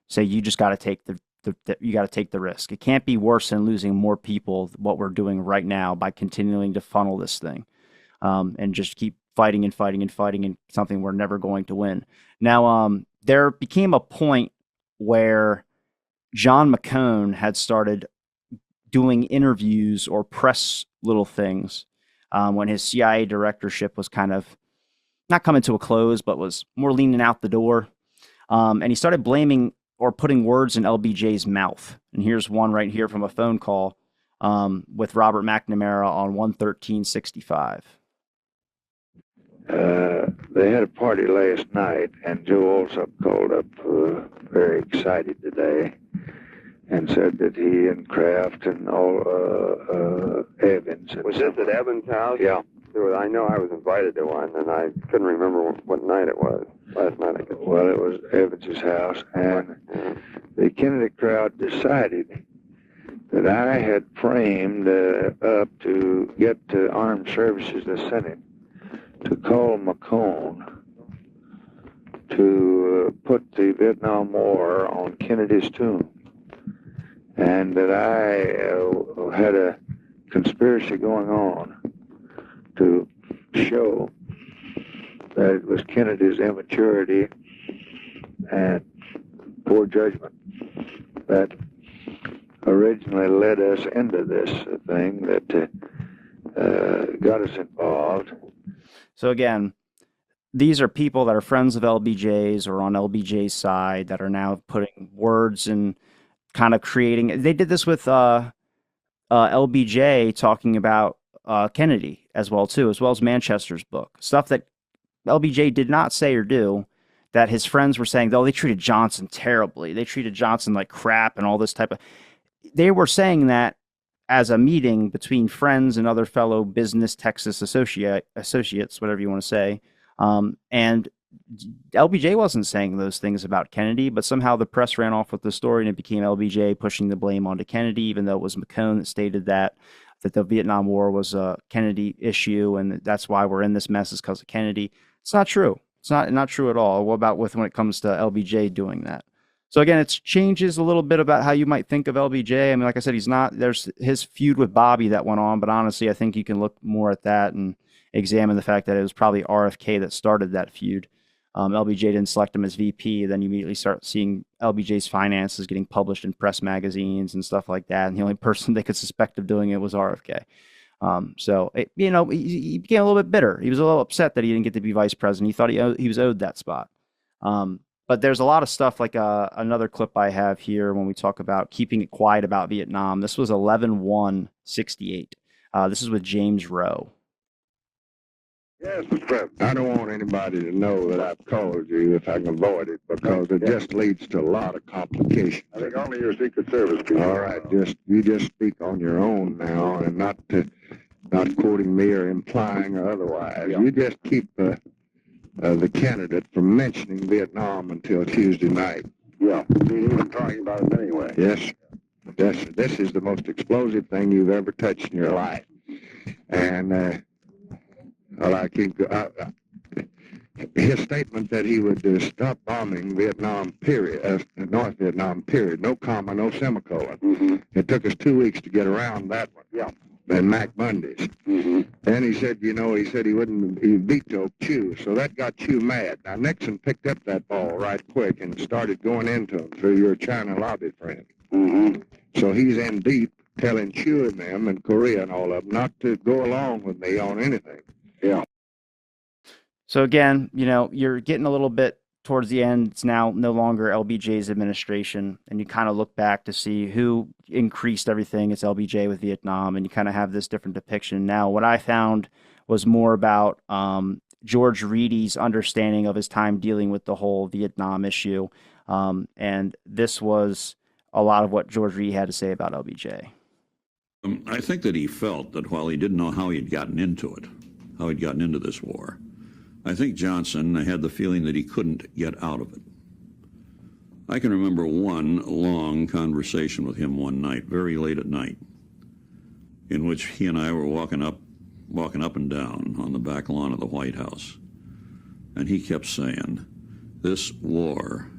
say you just got to take you got to take the risk. It can't be worse than losing more people. What we're doing right now by continuing to funnel this thing, and just keep fighting and fighting and fighting in something we're never going to win. Now, there became a point where John McCone had started doing interviews or press little things when his CIA directorship was kind of not coming to a close, but was more leaning out the door. And he started blaming or putting words in LBJ's mouth. And here's one right here from a phone call with Robert McNamara on 11365. They had a party last night, and Joe Alsop called up very excited today and said that he and Kraft and all Evans. Was this at Evans' house? Yeah. I know I was invited to one, and I couldn't remember what night it was. Last night I could. Well, it was Evans's house, and the Kennedy crowd decided that I had framed up to get to Armed Services, the Senate, to call McCone to put the Vietnam War on Kennedy's tomb, and that I had a conspiracy going on to show that it was Kennedy's immaturity and poor judgment that originally led us into this thing that got us involved. So again, these are people that are friends of LBJ's or on LBJ's side that are now putting words and kind of creating. They did this with LBJ talking about Kennedy as well too, as well as Manchester's book, stuff that LBJ did not say or do, that his friends were saying, oh, they treated Johnson terribly. They treated Johnson like crap and all this type of. They were saying that as a meeting between friends and other fellow business Texas associates, whatever you want to say. And LBJ wasn't saying those things about Kennedy, but somehow the press ran off with the story and it became LBJ pushing the blame onto Kennedy, even though it was McCone that stated that the Vietnam War was a Kennedy issue and that's why we're in this mess is because of Kennedy. It's not true. It's not true at all. What about when it comes to LBJ doing that? So again, it changes a little bit about how you might think of LBJ. I mean, like I said, there's his feud with Bobby that went on, but honestly, I think you can look more at that and examine the fact that it was probably RFK that started that feud. LBJ didn't select him as VP. Then you immediately start seeing LBJ's finances getting published in press magazines and stuff like that. And the only person they could suspect of doing it was RFK. So he became a little bit bitter. He was a little upset that he didn't get to be vice president. He thought he was owed that spot. But there's a lot of stuff like another clip I have here when we talk about keeping it quiet about Vietnam. This was 11/1/68. This is with James Rowe. Yes, Mr. President. I don't want anybody to know that I've called you if I can avoid it, because it just leads to a lot of complications. I think only your Secret Service people. All right, you just speak on your own now, and not quoting me or implying or otherwise. Yeah. You just keep the candidate from mentioning Vietnam until Tuesday night. Yeah, he's even talking about it anyway. Yes, this is the most explosive thing you've ever touched in your life, and. His statement that he would stop bombing Vietnam, period, North Vietnam, period, no comma, no semicolon. Mm-hmm. It took us 2 weeks to get around that one. Yeah. And Mac Mondays. Mm-hmm. And he said he vetoed Chew, so that got Chew mad. Now, Nixon picked up that ball right quick and started going into him through your China lobby friend. Mm-hmm. So he's in deep telling Chew and them and Korea and all of them not to go along with me on anything. Yeah. So again, you're getting a little bit towards the end. It's now no longer LBJ's administration, and you kind of look back to see who increased everything. It's LBJ with Vietnam, and you kind of have this different depiction. Now, what I found was more about George Reedy's understanding of his time dealing with the whole Vietnam issue. And this was a lot of what George Reedy had to say about LBJ. I think that he felt that while he didn't know how he'd gotten into it, how he'd gotten into this war, I think Johnson had the feeling that he couldn't get out of it. I can remember one long conversation with him one night, very late at night, in which he and I were walking up and down on the back lawn of the White House. And he kept saying, "This war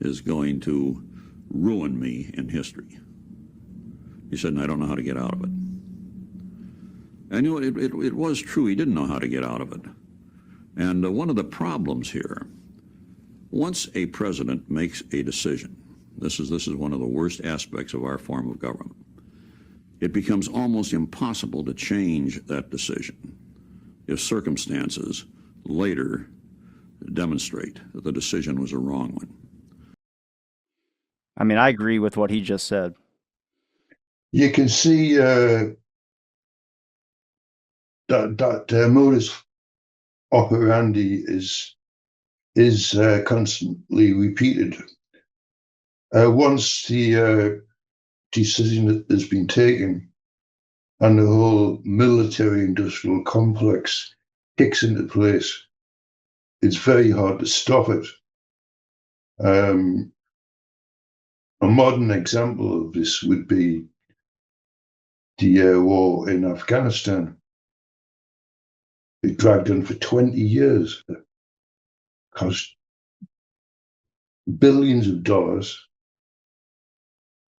is going to ruin me in history." He said, and I don't know how to get out of it. And you know, it was true. He didn't know how to get out of it. And one of the problems here, once a president makes a decision, this is one of the worst aspects of our form of government, it becomes almost impossible to change that decision if circumstances later demonstrate that the decision was a wrong one. I mean, I agree with what he just said. You can see that modus operandi is constantly repeated. Once the decision has been taken and the whole military-industrial complex kicks into place, it's very hard to stop it. A modern example of this would be the war in Afghanistan. It dragged on for 20 years, cost billions of dollars,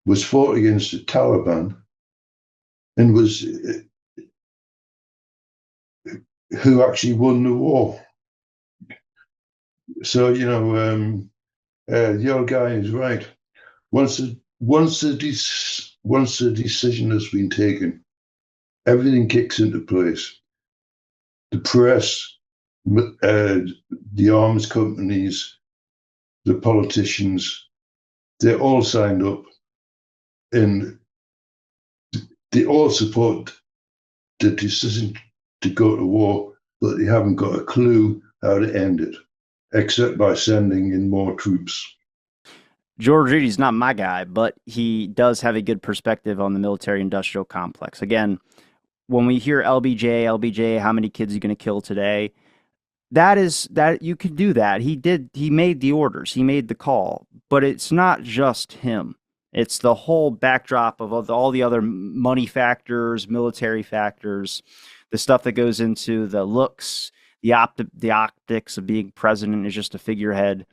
was fought against the Taliban, and was who actually won the war. So, you know, the old guy is right. Once the decision has been taken, everything kicks into place. The press, the arms companies, the politicians, they're all signed up, and they all support the decision to go to war, but they haven't got a clue how to end it, except by sending in more troops. George Reedy's not my guy, but he does have a good perspective on the military-industrial complex. Again, when we hear LBJ, how many kids are you going to kill today? That you can do that. He made the orders, he made the call, but it's not just him. It's the whole backdrop of all the other money factors, military factors, the stuff that goes into the looks, the optics of being president is just a figurehead.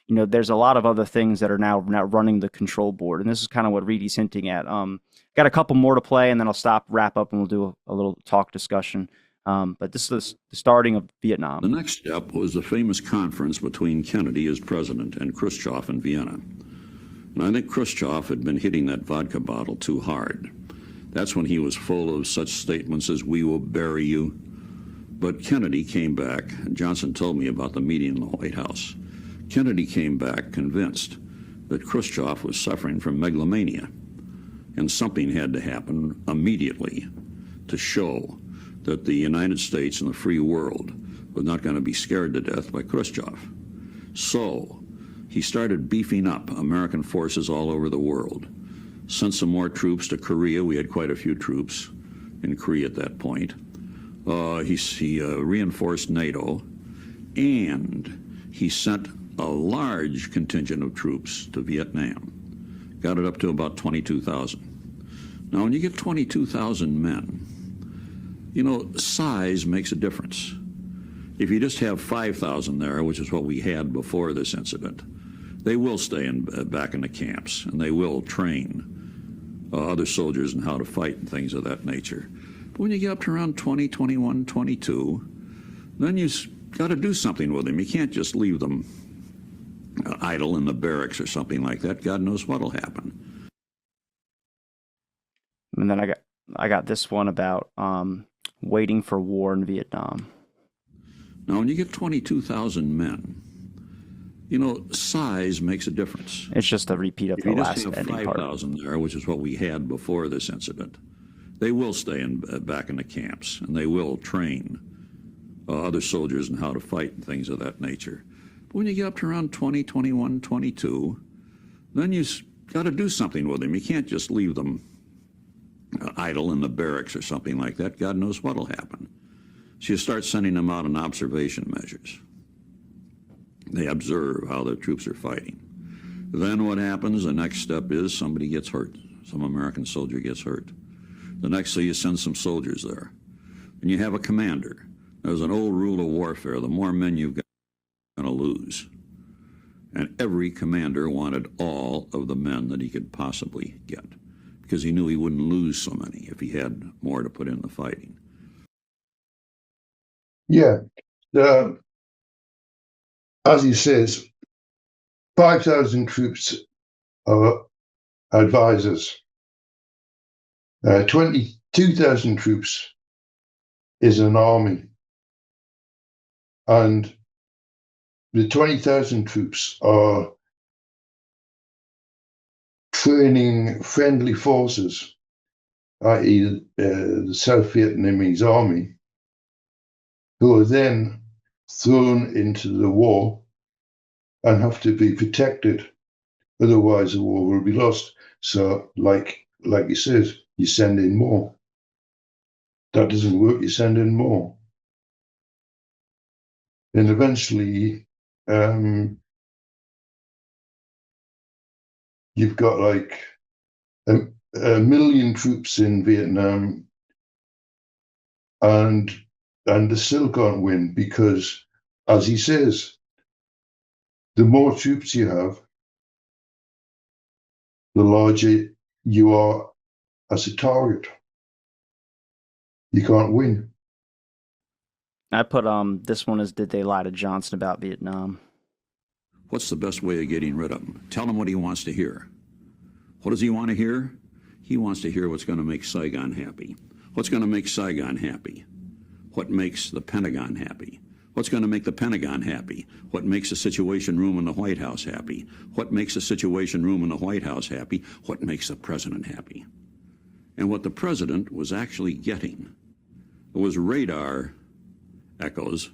You know, there's a lot of other things that are now running the control board, and this is kind of what Reedy's hinting at. Got a couple more to play, and then I'll wrap up, and we'll do a little talk discussion. But this is the starting of Vietnam. The next step was the famous conference between Kennedy as president and Khrushchev in Vienna. And I think Khrushchev had been hitting that vodka bottle too hard. That's when he was full of such statements as, "We will bury you." But Kennedy came back, and Johnson told me about the meeting in the White House. Kennedy came back convinced that Khrushchev was suffering from megalomania, and something had to happen immediately to show that the United States and the free world was not going to be scared to death by Khrushchev. So he started beefing up American forces all over the world, sent some more troops to Korea. We had quite a few troops in Korea at that point. He reinforced NATO, and he sent a large contingent of troops to Vietnam. Got it up to about 22,000. Now, when you get 22,000 men, you know, size makes a difference. If you just have 5,000 there, which is what we had before this incident, they will stay back in the camps, and they will train other soldiers in how to fight and things of that nature. But when you get up to around 20, 21, 22, then you got to do something with them. You can't just leave them idle in the barracks or something like that. God knows what'll happen. And then I got this one about waiting for war in Vietnam. Now, when you get 22,000 men, you know, size makes a difference. It's just a repeat of the last ending part. If you just have 5,000 there, which is what we had before this incident, they will stay back in the camps, and they will train other soldiers and how to fight and things of that nature. But when you get up to around 20, 21, 22, then you got to do something with them. You can't just leave them idle in the barracks or something like that. God knows what will happen. So you start sending them out on observation measures. They observe how the troops are fighting. Then what happens, the next step is somebody gets hurt. Some American soldier gets hurt. The next thing you send some soldiers there. And you have a commander. There's an old rule of warfare. The more men you've got, you're going to lose. And every commander wanted all of the men that he could possibly get, because he knew he wouldn't lose so many if he had more to put in the fighting. Yeah. As he says, 5,000 troops are advisors. 22,000 troops is an army. And the 20,000 troops are training friendly forces, i.e. The South Vietnamese army, who are then thrown into the war and have to be protected. Otherwise, the war will be lost. So, like he says, you send in more. That doesn't work, you send in more. And eventually, you've got like a million troops in Vietnam, and they still can't win because, as he says, the more troops you have, the larger you are as a target. You can't win. I put this one is, did they lie to Johnson about Vietnam? What's the best way of getting rid of him? Tell him what he wants to hear. What does he want to hear? He wants to hear what's going to make Saigon happy. What's going to make Saigon happy? What makes the Pentagon happy? What's going to make the Pentagon happy? What makes the Situation Room in the White House happy? What makes the Situation Room in the White House happy? What makes the president happy? And what the president was actually getting was radar echoes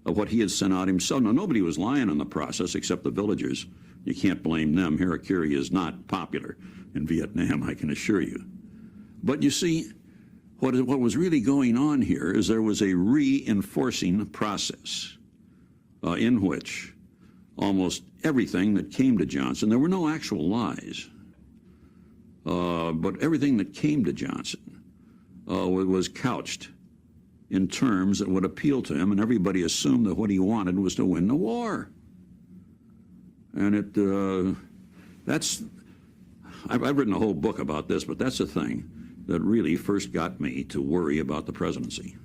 of what he had sent out himself. Now, nobody was lying in the process except the villagers. You can't blame them. Harakiri is not popular in Vietnam, I can assure you. But you see, what was really going on here is there was a reinforcing process in which almost everything that came to Johnson, there were no actual lies, but everything that came to Johnson was couched in terms that would appeal to him, and everybody assumed that what he wanted was to win the war. And I've written a whole book about this, but that's the thing that really first got me to worry about the presidency.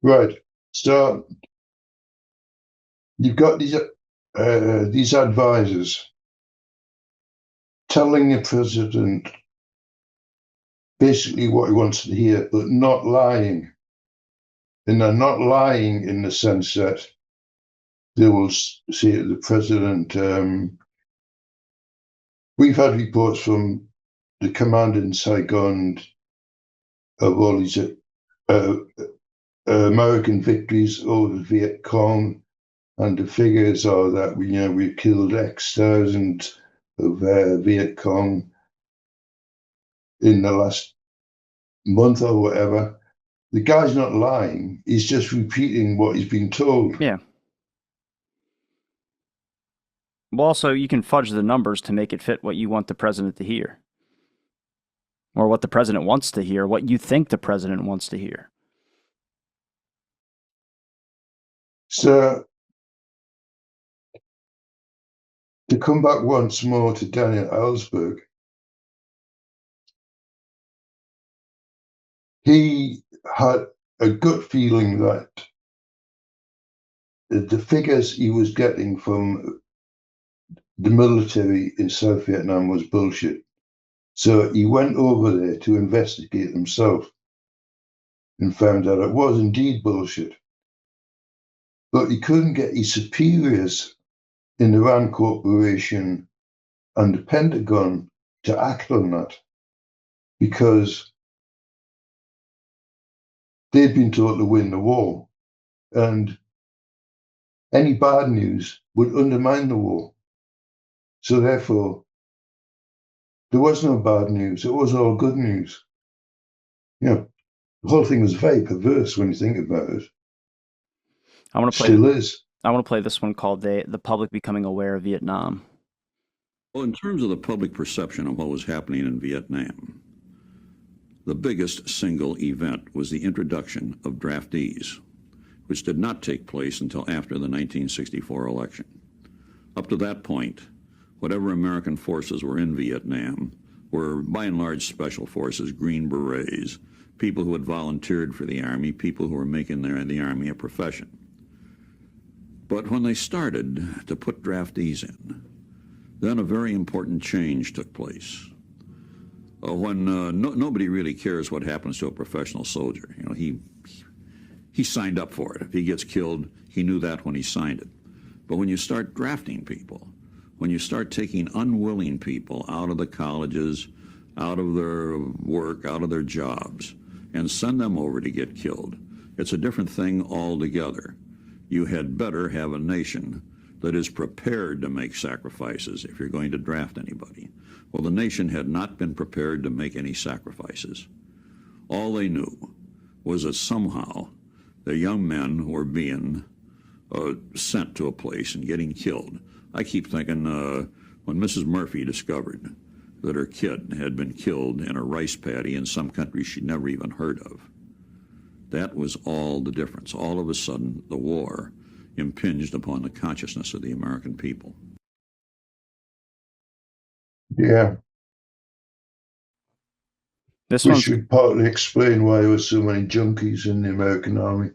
Right. So you've got these advisors telling the president basically what he wants to hear, but not lying. And they're not lying in the sense that they will say to the president, we've had reports from the command in Saigon of all these American victories over the Viet Cong, and the figures are that we've killed X thousand of Viet Cong in the last month or whatever. The guy's not lying; he's just repeating what he's been told. Yeah. Well, also, you can fudge the numbers to make it fit what you want the president to hear. Or what the president wants to hear, what you think the president wants to hear. So, to come back once more to Daniel Ellsberg, he had a gut feeling that the figures he was getting from the military in South Vietnam was bullshit. So he went over there to investigate himself and found out it was indeed bullshit. But he couldn't get his superiors in the RAND Corporation and the Pentagon to act on that because they'd been told to win the war. And any bad news would undermine the war. So therefore, there was no bad news. It was all good news. You know, the whole thing was very perverse when you think about it. I want to play. Still is. I want to play this one called "The Public Becoming Aware of Vietnam." Well, in terms of the public perception of what was happening in Vietnam, the biggest single event was the introduction of draftees, which did not take place until after the 1964 election. Up to that point, whatever American forces were in Vietnam were by and large special forces, Green Berets, people who had volunteered for the Army, people who were making the Army a profession. But when they started to put draftees in, then a very important change took place. When nobody really cares what happens to a professional soldier. You know, he signed up for it. If he gets killed, he knew that when he signed it. But when you start drafting people, when you start taking unwilling people out of the colleges, out of their work, out of their jobs, and send them over to get killed, it's a different thing altogether. You had better have a nation that is prepared to make sacrifices if you're going to draft anybody. Well, the nation had not been prepared to make any sacrifices. All they knew was that somehow the young men were being sent to a place and getting killed. I keep thinking when Mrs. Murphy discovered that her kid had been killed in a rice paddy in some country she'd never even heard of, that was all the difference. All of a sudden, the war impinged upon the consciousness of the American people. Yeah. This We one should partly explain why there were so many junkies in the American Army.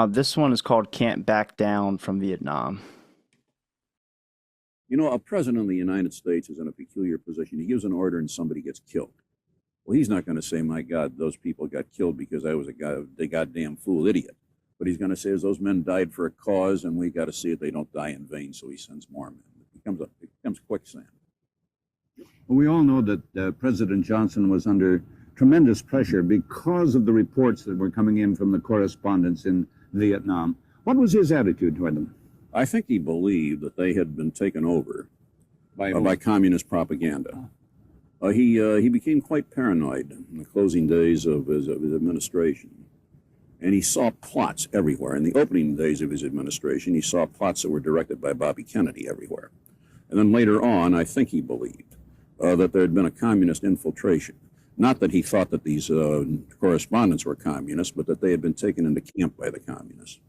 this one is called "Can't Back Down from Vietnam." You know, a president of the United States is in a peculiar position. He gives an order and somebody gets killed. Well, he's not going to say, my God, those people got killed because I was a goddamn fool idiot. What he's going to say is those men died for a cause, and we got to see that they don't die in vain, so he sends more men. It becomes quicksand. Well, we all know that President Johnson was under tremendous pressure because of the reports that were coming in from the correspondents in Vietnam. What was his attitude toward them? I think he believed that they had been taken over by communist propaganda. He became quite paranoid in the closing days of his administration. And he saw plots everywhere. In the opening days of his administration, he saw plots that were directed by Bobby Kennedy everywhere. And then later on, I think he believed that there had been a communist infiltration. Not that he thought that these correspondents were communists, but that they had been taken into camp by the communists.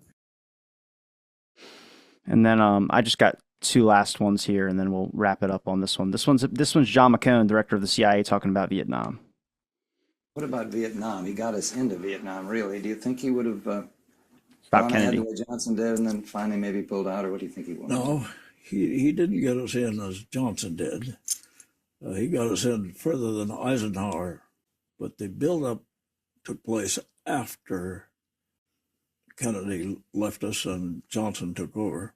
And then I just got two last ones here, and then we'll wrap it up on this one. This one's John McCone, director of the CIA, talking about Vietnam. What about Vietnam? He got us into Vietnam, really. Do you think he would have gone Kennedy. ahead the way Johnson did and then finally maybe pulled out, or what do you think he would? No, he didn't get us in as Johnson did. He got us in further than Eisenhower, but the buildup took place after Kennedy left us and Johnson took over.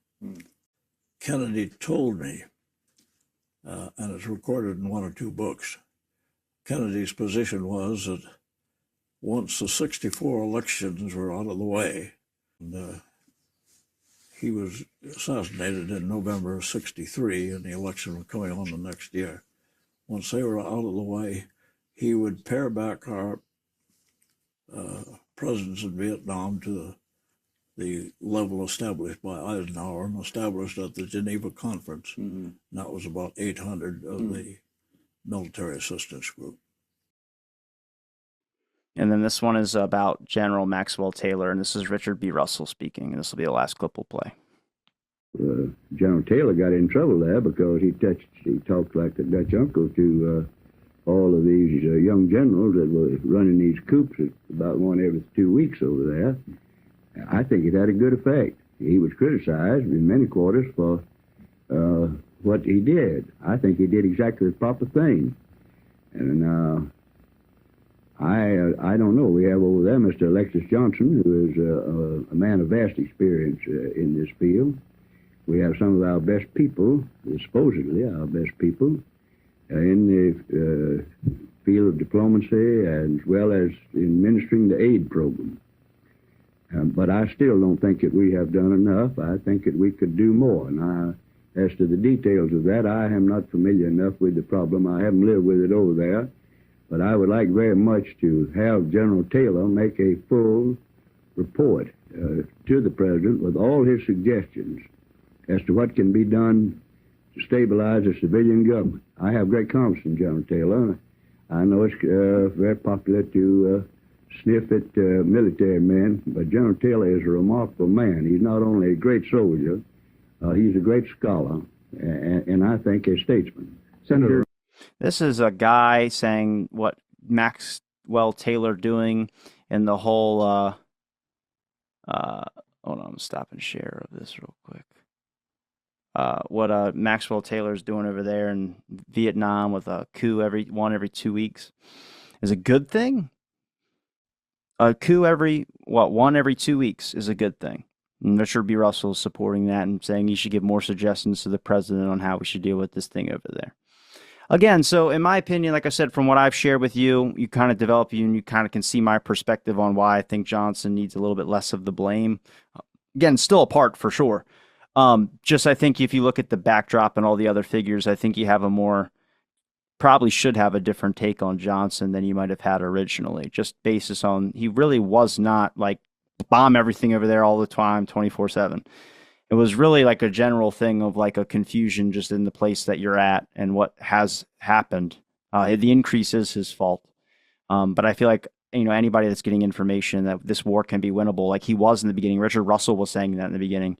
Kennedy told me, and it's recorded in one or two books, Kennedy's position was that once the 64 elections were out of the way, and he was assassinated in November of 63, and the election was coming on the next year. Once they were out of the way, he would pare back our presence in Vietnam to the level established by Eisenhower and established at the Geneva Conference. And that was about 800 of the military assistance group. And then this one is about General Maxwell Taylor, and this is Richard B. Russell speaking, and this will be the last clip we'll play. General Taylor got in trouble there because he talked like the Dutch uncle to all of these young generals that were running these coups about one every 2 weeks over there. I think it had a good effect. He was criticized in many quarters for what he did. I think he did exactly the proper thing. And I don't know. We have over there Mr. Alexis Johnson, who is a man of vast experience in this field. We have some of our best people, supposedly our best people, in the field of diplomacy as well as in administering the aid program. But I still don't think that we have done enough. I think that we could do more. And as to the details of that, I am not familiar enough with the problem. I haven't lived with it over there. But I would like very much to have General Taylor make a full report to the President with all his suggestions as to what can be done to stabilize the civilian government. I have great confidence in General Taylor. I know it's very popular to sniff at military men, but General Taylor is a remarkable man. He's not only a great soldier, he's a great scholar, and I think a statesman. Senator. This is a guy saying what Maxwell Taylor doing in the whole. Hold on, I'm stopping share of this real quick. What Maxwell Taylor's doing over there in Vietnam with a coup every 2 weeks is a good thing. A coup one every 2 weeks is a good thing. And Richard B. Russell is supporting that and saying he should give more suggestions to the president on how we should deal with this thing over there. Again, so in my opinion, like I said, from what I've shared with you, you kind of develop and you kind of can see my perspective on why I think Johnson needs a little bit less of the blame. Again, still a part for sure. Just I think if you look at the backdrop and all the other figures, I think you have probably should have a different take on Johnson than you might have had originally, just basis on he really was not like bomb everything over there all the time, 24/7. It was really like a general thing of like a confusion just in the place that you're at and what has happened. The increase is his fault. But I feel like, anybody that's getting information that this war can be winnable, like he was in the beginning, Richard Russell was saying that in the beginning.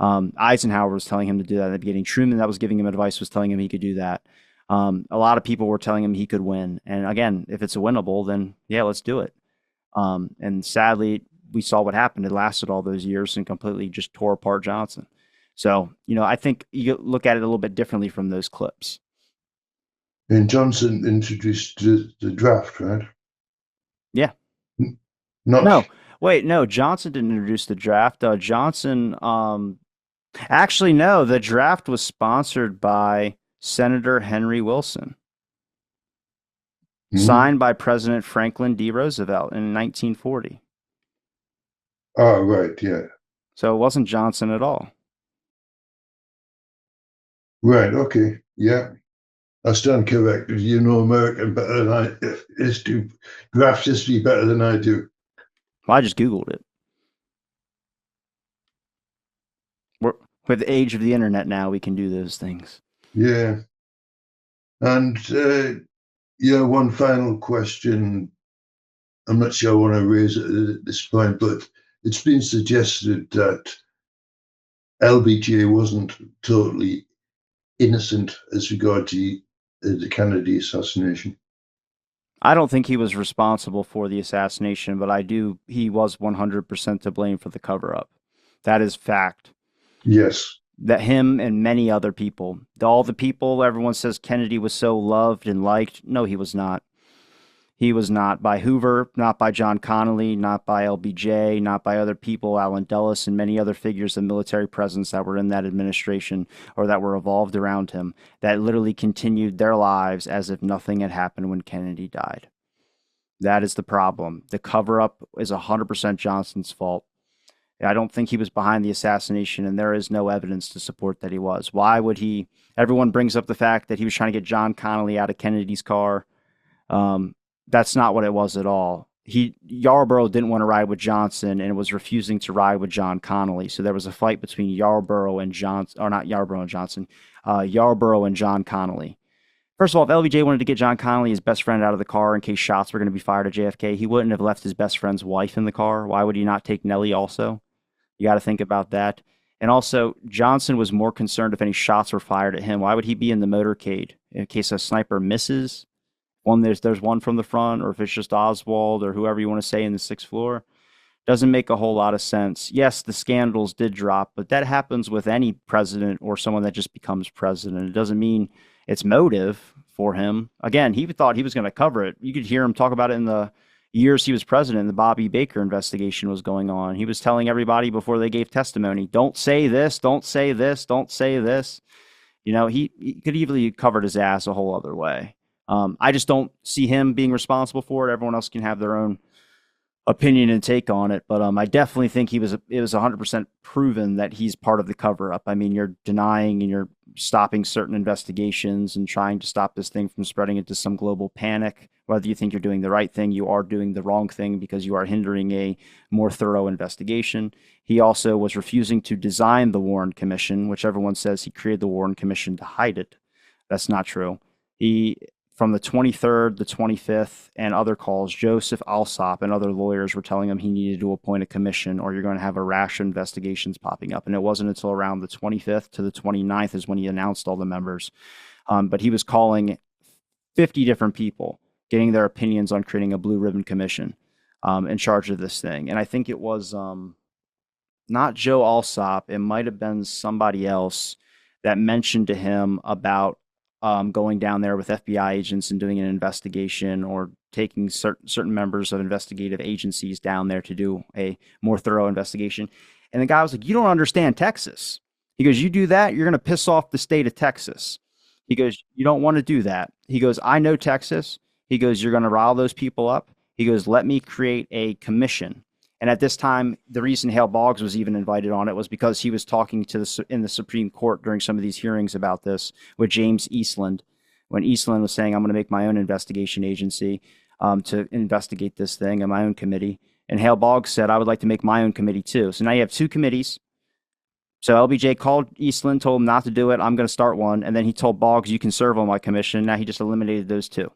Eisenhower was telling him to do that in the beginning. Truman, that was giving him advice, was telling him he could do that. A lot of people were telling him he could win. And again, if it's a winnable, then yeah, let's do it. And sadly, we saw what happened. It lasted all those years and completely just tore apart Johnson. So, I think you look at it a little bit differently from those clips. And Johnson introduced the draft, right? Yeah. No, Johnson didn't introduce the draft. Johnson, actually, no, the draft was sponsored by Senator Henry Wilson, signed by President Franklin D. Roosevelt in 1940. Oh, right, yeah. So it wasn't Johnson at all. Right, okay, yeah. I stand corrected. You know American better than I draft history better than I do. Well, I just Googled it. With the age of the internet now, we can do those things. Yeah. And one final question. I'm not sure I want to raise it at this point, but it's been suggested that LBJ wasn't totally innocent as regard to the Kennedy assassination. I don't think he was responsible for the assassination, but he was 100% to blame for the cover-up. That is fact. Yes. That him and many other people, all the people, everyone says Kennedy was so loved and liked. No, he was not. He was not by Hoover, not by John Connally, not by LBJ, not by other people, Allen Dulles, and many other figures of military presence that were in that administration or that were evolved around him that literally continued their lives as if nothing had happened when Kennedy died. That is the problem. The cover-up is 100% Johnson's fault. I don't think he was behind the assassination, and there is no evidence to support that he was. Why would he? Everyone brings up the fact that he was trying to get John Connally out of Kennedy's car. That's not what it was at all. Yarborough didn't want to ride with Johnson and was refusing to ride with John Connally. So there was a fight between Yarborough and Johnson, or not Yarborough and Johnson, Yarborough and John Connally. First of all, if LBJ wanted to get John Connally, his best friend, out of the car in case shots were going to be fired at JFK, he wouldn't have left his best friend's wife in the car. Why would he not take Nellie also? You got to think about that. And also, Johnson was more concerned if any shots were fired at him. Why would he be in the motorcade in case a sniper misses? There's one from the front, or if it's just Oswald or whoever you want to say in the 6th floor. Doesn't make a whole lot of sense. Yes, the scandals did drop, but that happens with any president or someone that just becomes president. It doesn't mean it's motive for him. Again, he thought he was going to cover it. You could hear him talk about it in the years he was president. The Bobby Baker investigation was going on. He was telling everybody before they gave testimony, don't say this, don't say this, don't say this. He could easily covered his ass a whole other way. I just don't see him being responsible for it. Everyone else can have their own opinion and take on it, but I definitely think it was 100% proven that he's part of the cover up. I mean, you're denying and you're stopping certain investigations and trying to stop this thing from spreading into some global panic. Whether you think you're doing the right thing, you are doing the wrong thing because you are hindering a more thorough investigation. He also was refusing to design the Warren Commission, which everyone says he created the Warren Commission to hide it. That's not true. He From the 23rd, the 25th, and other calls, Joseph Alsop and other lawyers were telling him he needed to appoint a commission or you're going to have a rash of investigations popping up. And it wasn't until around the 25th to the 29th is when he announced all the members. But he was calling 50 different people, getting their opinions on creating a blue ribbon commission in charge of this thing. And I think it was not Joe Alsop. It might have been somebody else that mentioned to him about going down there with FBI agents and doing an investigation or taking certain members of investigative agencies down there to do a more thorough investigation. And the guy was like, you don't understand Texas. He goes, you do that, you're going to piss off the state of Texas. He goes, you don't want to do that. He goes, I know Texas. He goes, you're going to rile those people up. He goes, let me create a commission. And at this time, the reason Hale Boggs was even invited on it was because he was talking in the Supreme Court during some of these hearings about this with James Eastland, when Eastland was saying, I'm going to make my own investigation agency to investigate this thing and my own committee. And Hale Boggs said, I would like to make my own committee too. So now you have two committees. So LBJ called Eastland, told him not to do it. I'm going to start one. And then he told Boggs, you can serve on my commission. Now he just eliminated those two.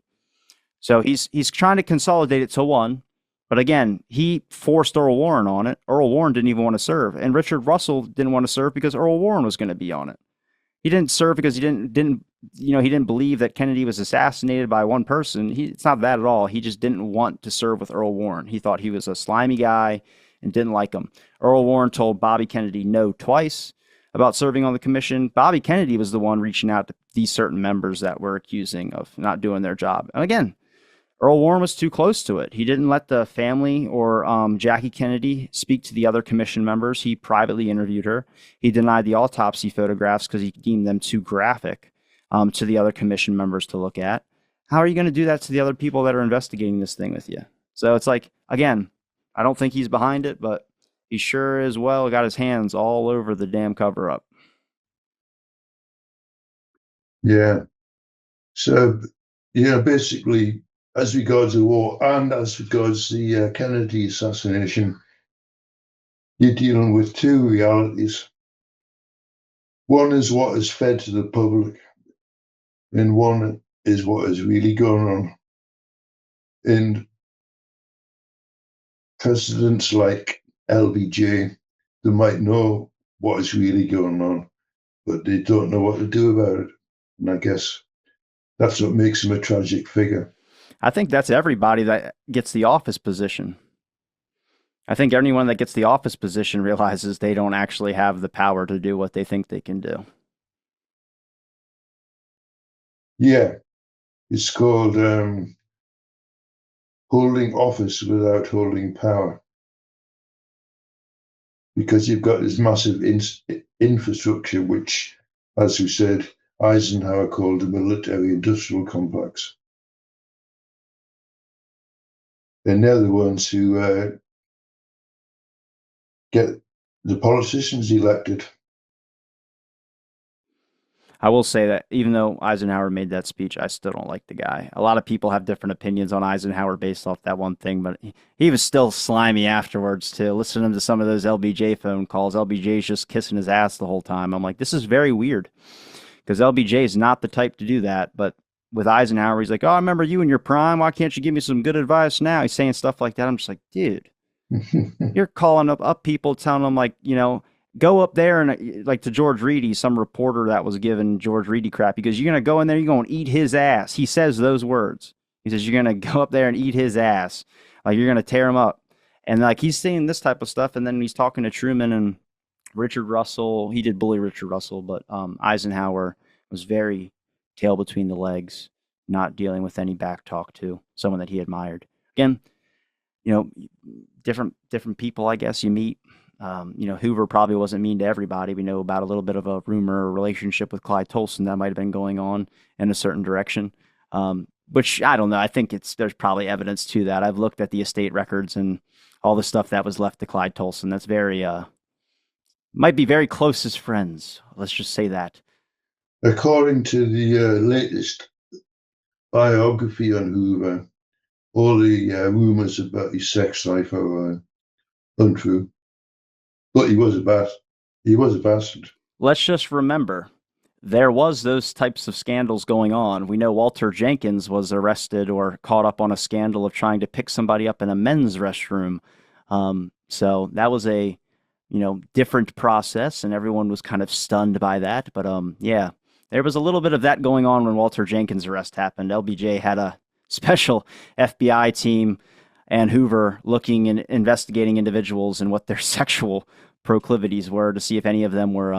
So he's trying to consolidate it to one. But again, he forced Earl Warren on it. Earl Warren didn't even want to serve. And Richard Russell didn't want to serve because Earl Warren was going to be on it. He didn't serve because he didn't believe that Kennedy was assassinated by one person. It's not that at all. He just didn't want to serve with Earl Warren. He thought he was a slimy guy and didn't like him. Earl Warren told Bobby Kennedy no twice about serving on the commission. Bobby Kennedy was the one reaching out to these certain members that were accusing of not doing their job. And again, Earl Warren was too close to it. He didn't let the family or Jackie Kennedy speak to the other commission members. He privately interviewed her. He denied the autopsy photographs because he deemed them too graphic to the other commission members to look at. How are you going to do that to the other people that are investigating this thing with you? So it's like, again, I don't think he's behind it, but he sure as well got his hands all over the damn cover-up. Yeah. So, basically, as regards the war and as regards the Kennedy assassination, you're dealing with two realities. One is what is fed to the public, and one is what is really going on. And presidents like LBJ, they might know what is really going on, but they don't know what to do about it. And I guess that's what makes him a tragic figure. I think that's everybody that gets the office position. I think anyone that gets the office position realizes they don't actually have the power to do what they think they can do. Yeah, it's called holding office without holding power. Because you've got this massive infrastructure, which, as we said, Eisenhower called the military-industrial complex. And they're the ones who get the politicians elected. I will say that even though Eisenhower made that speech, I still don't like the guy. A lot of people have different opinions on Eisenhower based off that one thing, but he was still slimy afterwards too. Listening to some of those LBJ phone calls, LBJ's just kissing his ass the whole time. I'm like, this is very weird because LBJ is not the type to do that, but with Eisenhower, he's like, oh, I remember you in your prime. Why can't you give me some good advice now? He's saying stuff like that. I'm just like, dude, you're calling up people, telling them like, go up there and like to George Reedy, some reporter that was giving George Reedy crap. He goes, you're going to go in there, you're going to eat his ass. He says those words. He says, you're going to go up there and eat his ass. Like you're going to tear him up. And like he's saying this type of stuff. And then he's talking to Truman and Richard Russell. He did bully Richard Russell, but Eisenhower was very tail between the legs, not dealing with any back talk to someone that he admired. Again, different people, I guess, you meet. Hoover probably wasn't mean to everybody. We know about a little bit of a rumor or relationship with Clyde Tolson that might have been going on in a certain direction. which I don't know. I think there's probably evidence to that. I've looked at the estate records and all the stuff that was left to Clyde Tolson. That's very might be very close as friends. Let's just say that. According to the latest biography on Hoover, all the rumors about his sex life are untrue. But he was a bastard. Let's just remember, there was those types of scandals going on. We know Walter Jenkins was arrested or caught up on a scandal of trying to pick somebody up in a men's restroom. So that was a, different process, and everyone was kind of stunned by that. But yeah, there was a little bit of that going on when Walter Jenkins' arrest happened. LBJ had a special FBI team and Hoover looking and investigating individuals and what their sexual proclivities were to see if any of them were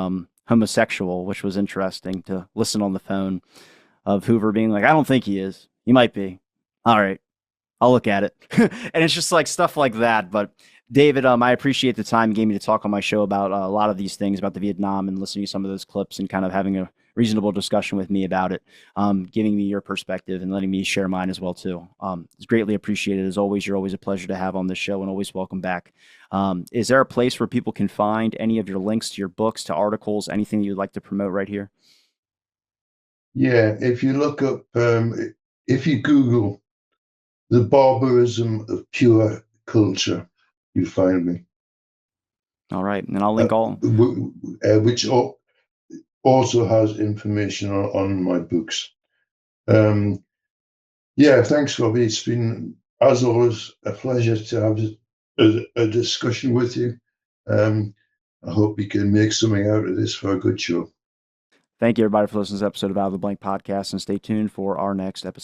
homosexual, which was interesting to listen on the phone of Hoover being like, I don't think he is. He might be. All right, I'll look at it. And it's just like stuff like that. But David, I appreciate the time you gave me to talk on my show about a lot of these things about the Vietnam and listening to some of those clips and kind of having a reasonable discussion with me about it, giving me your perspective and letting me share mine as well too. It's greatly appreciated. As always, you're always a pleasure to have on this show and always welcome back. Is there a place where people can find any of your links to your books, to articles, anything you'd like to promote right here? Yeah, if you look up, if you Google the barbarism of pure culture, you find me. All right, and I'll link all. Which also has information on my books. Yeah, thanks, Robbie. It's been, as always, a pleasure to have a discussion with you. I hope we can make something out of this for a good show. Thank you, everybody, for listening to this episode of Out of the Blank Podcast, and stay tuned for our next episode.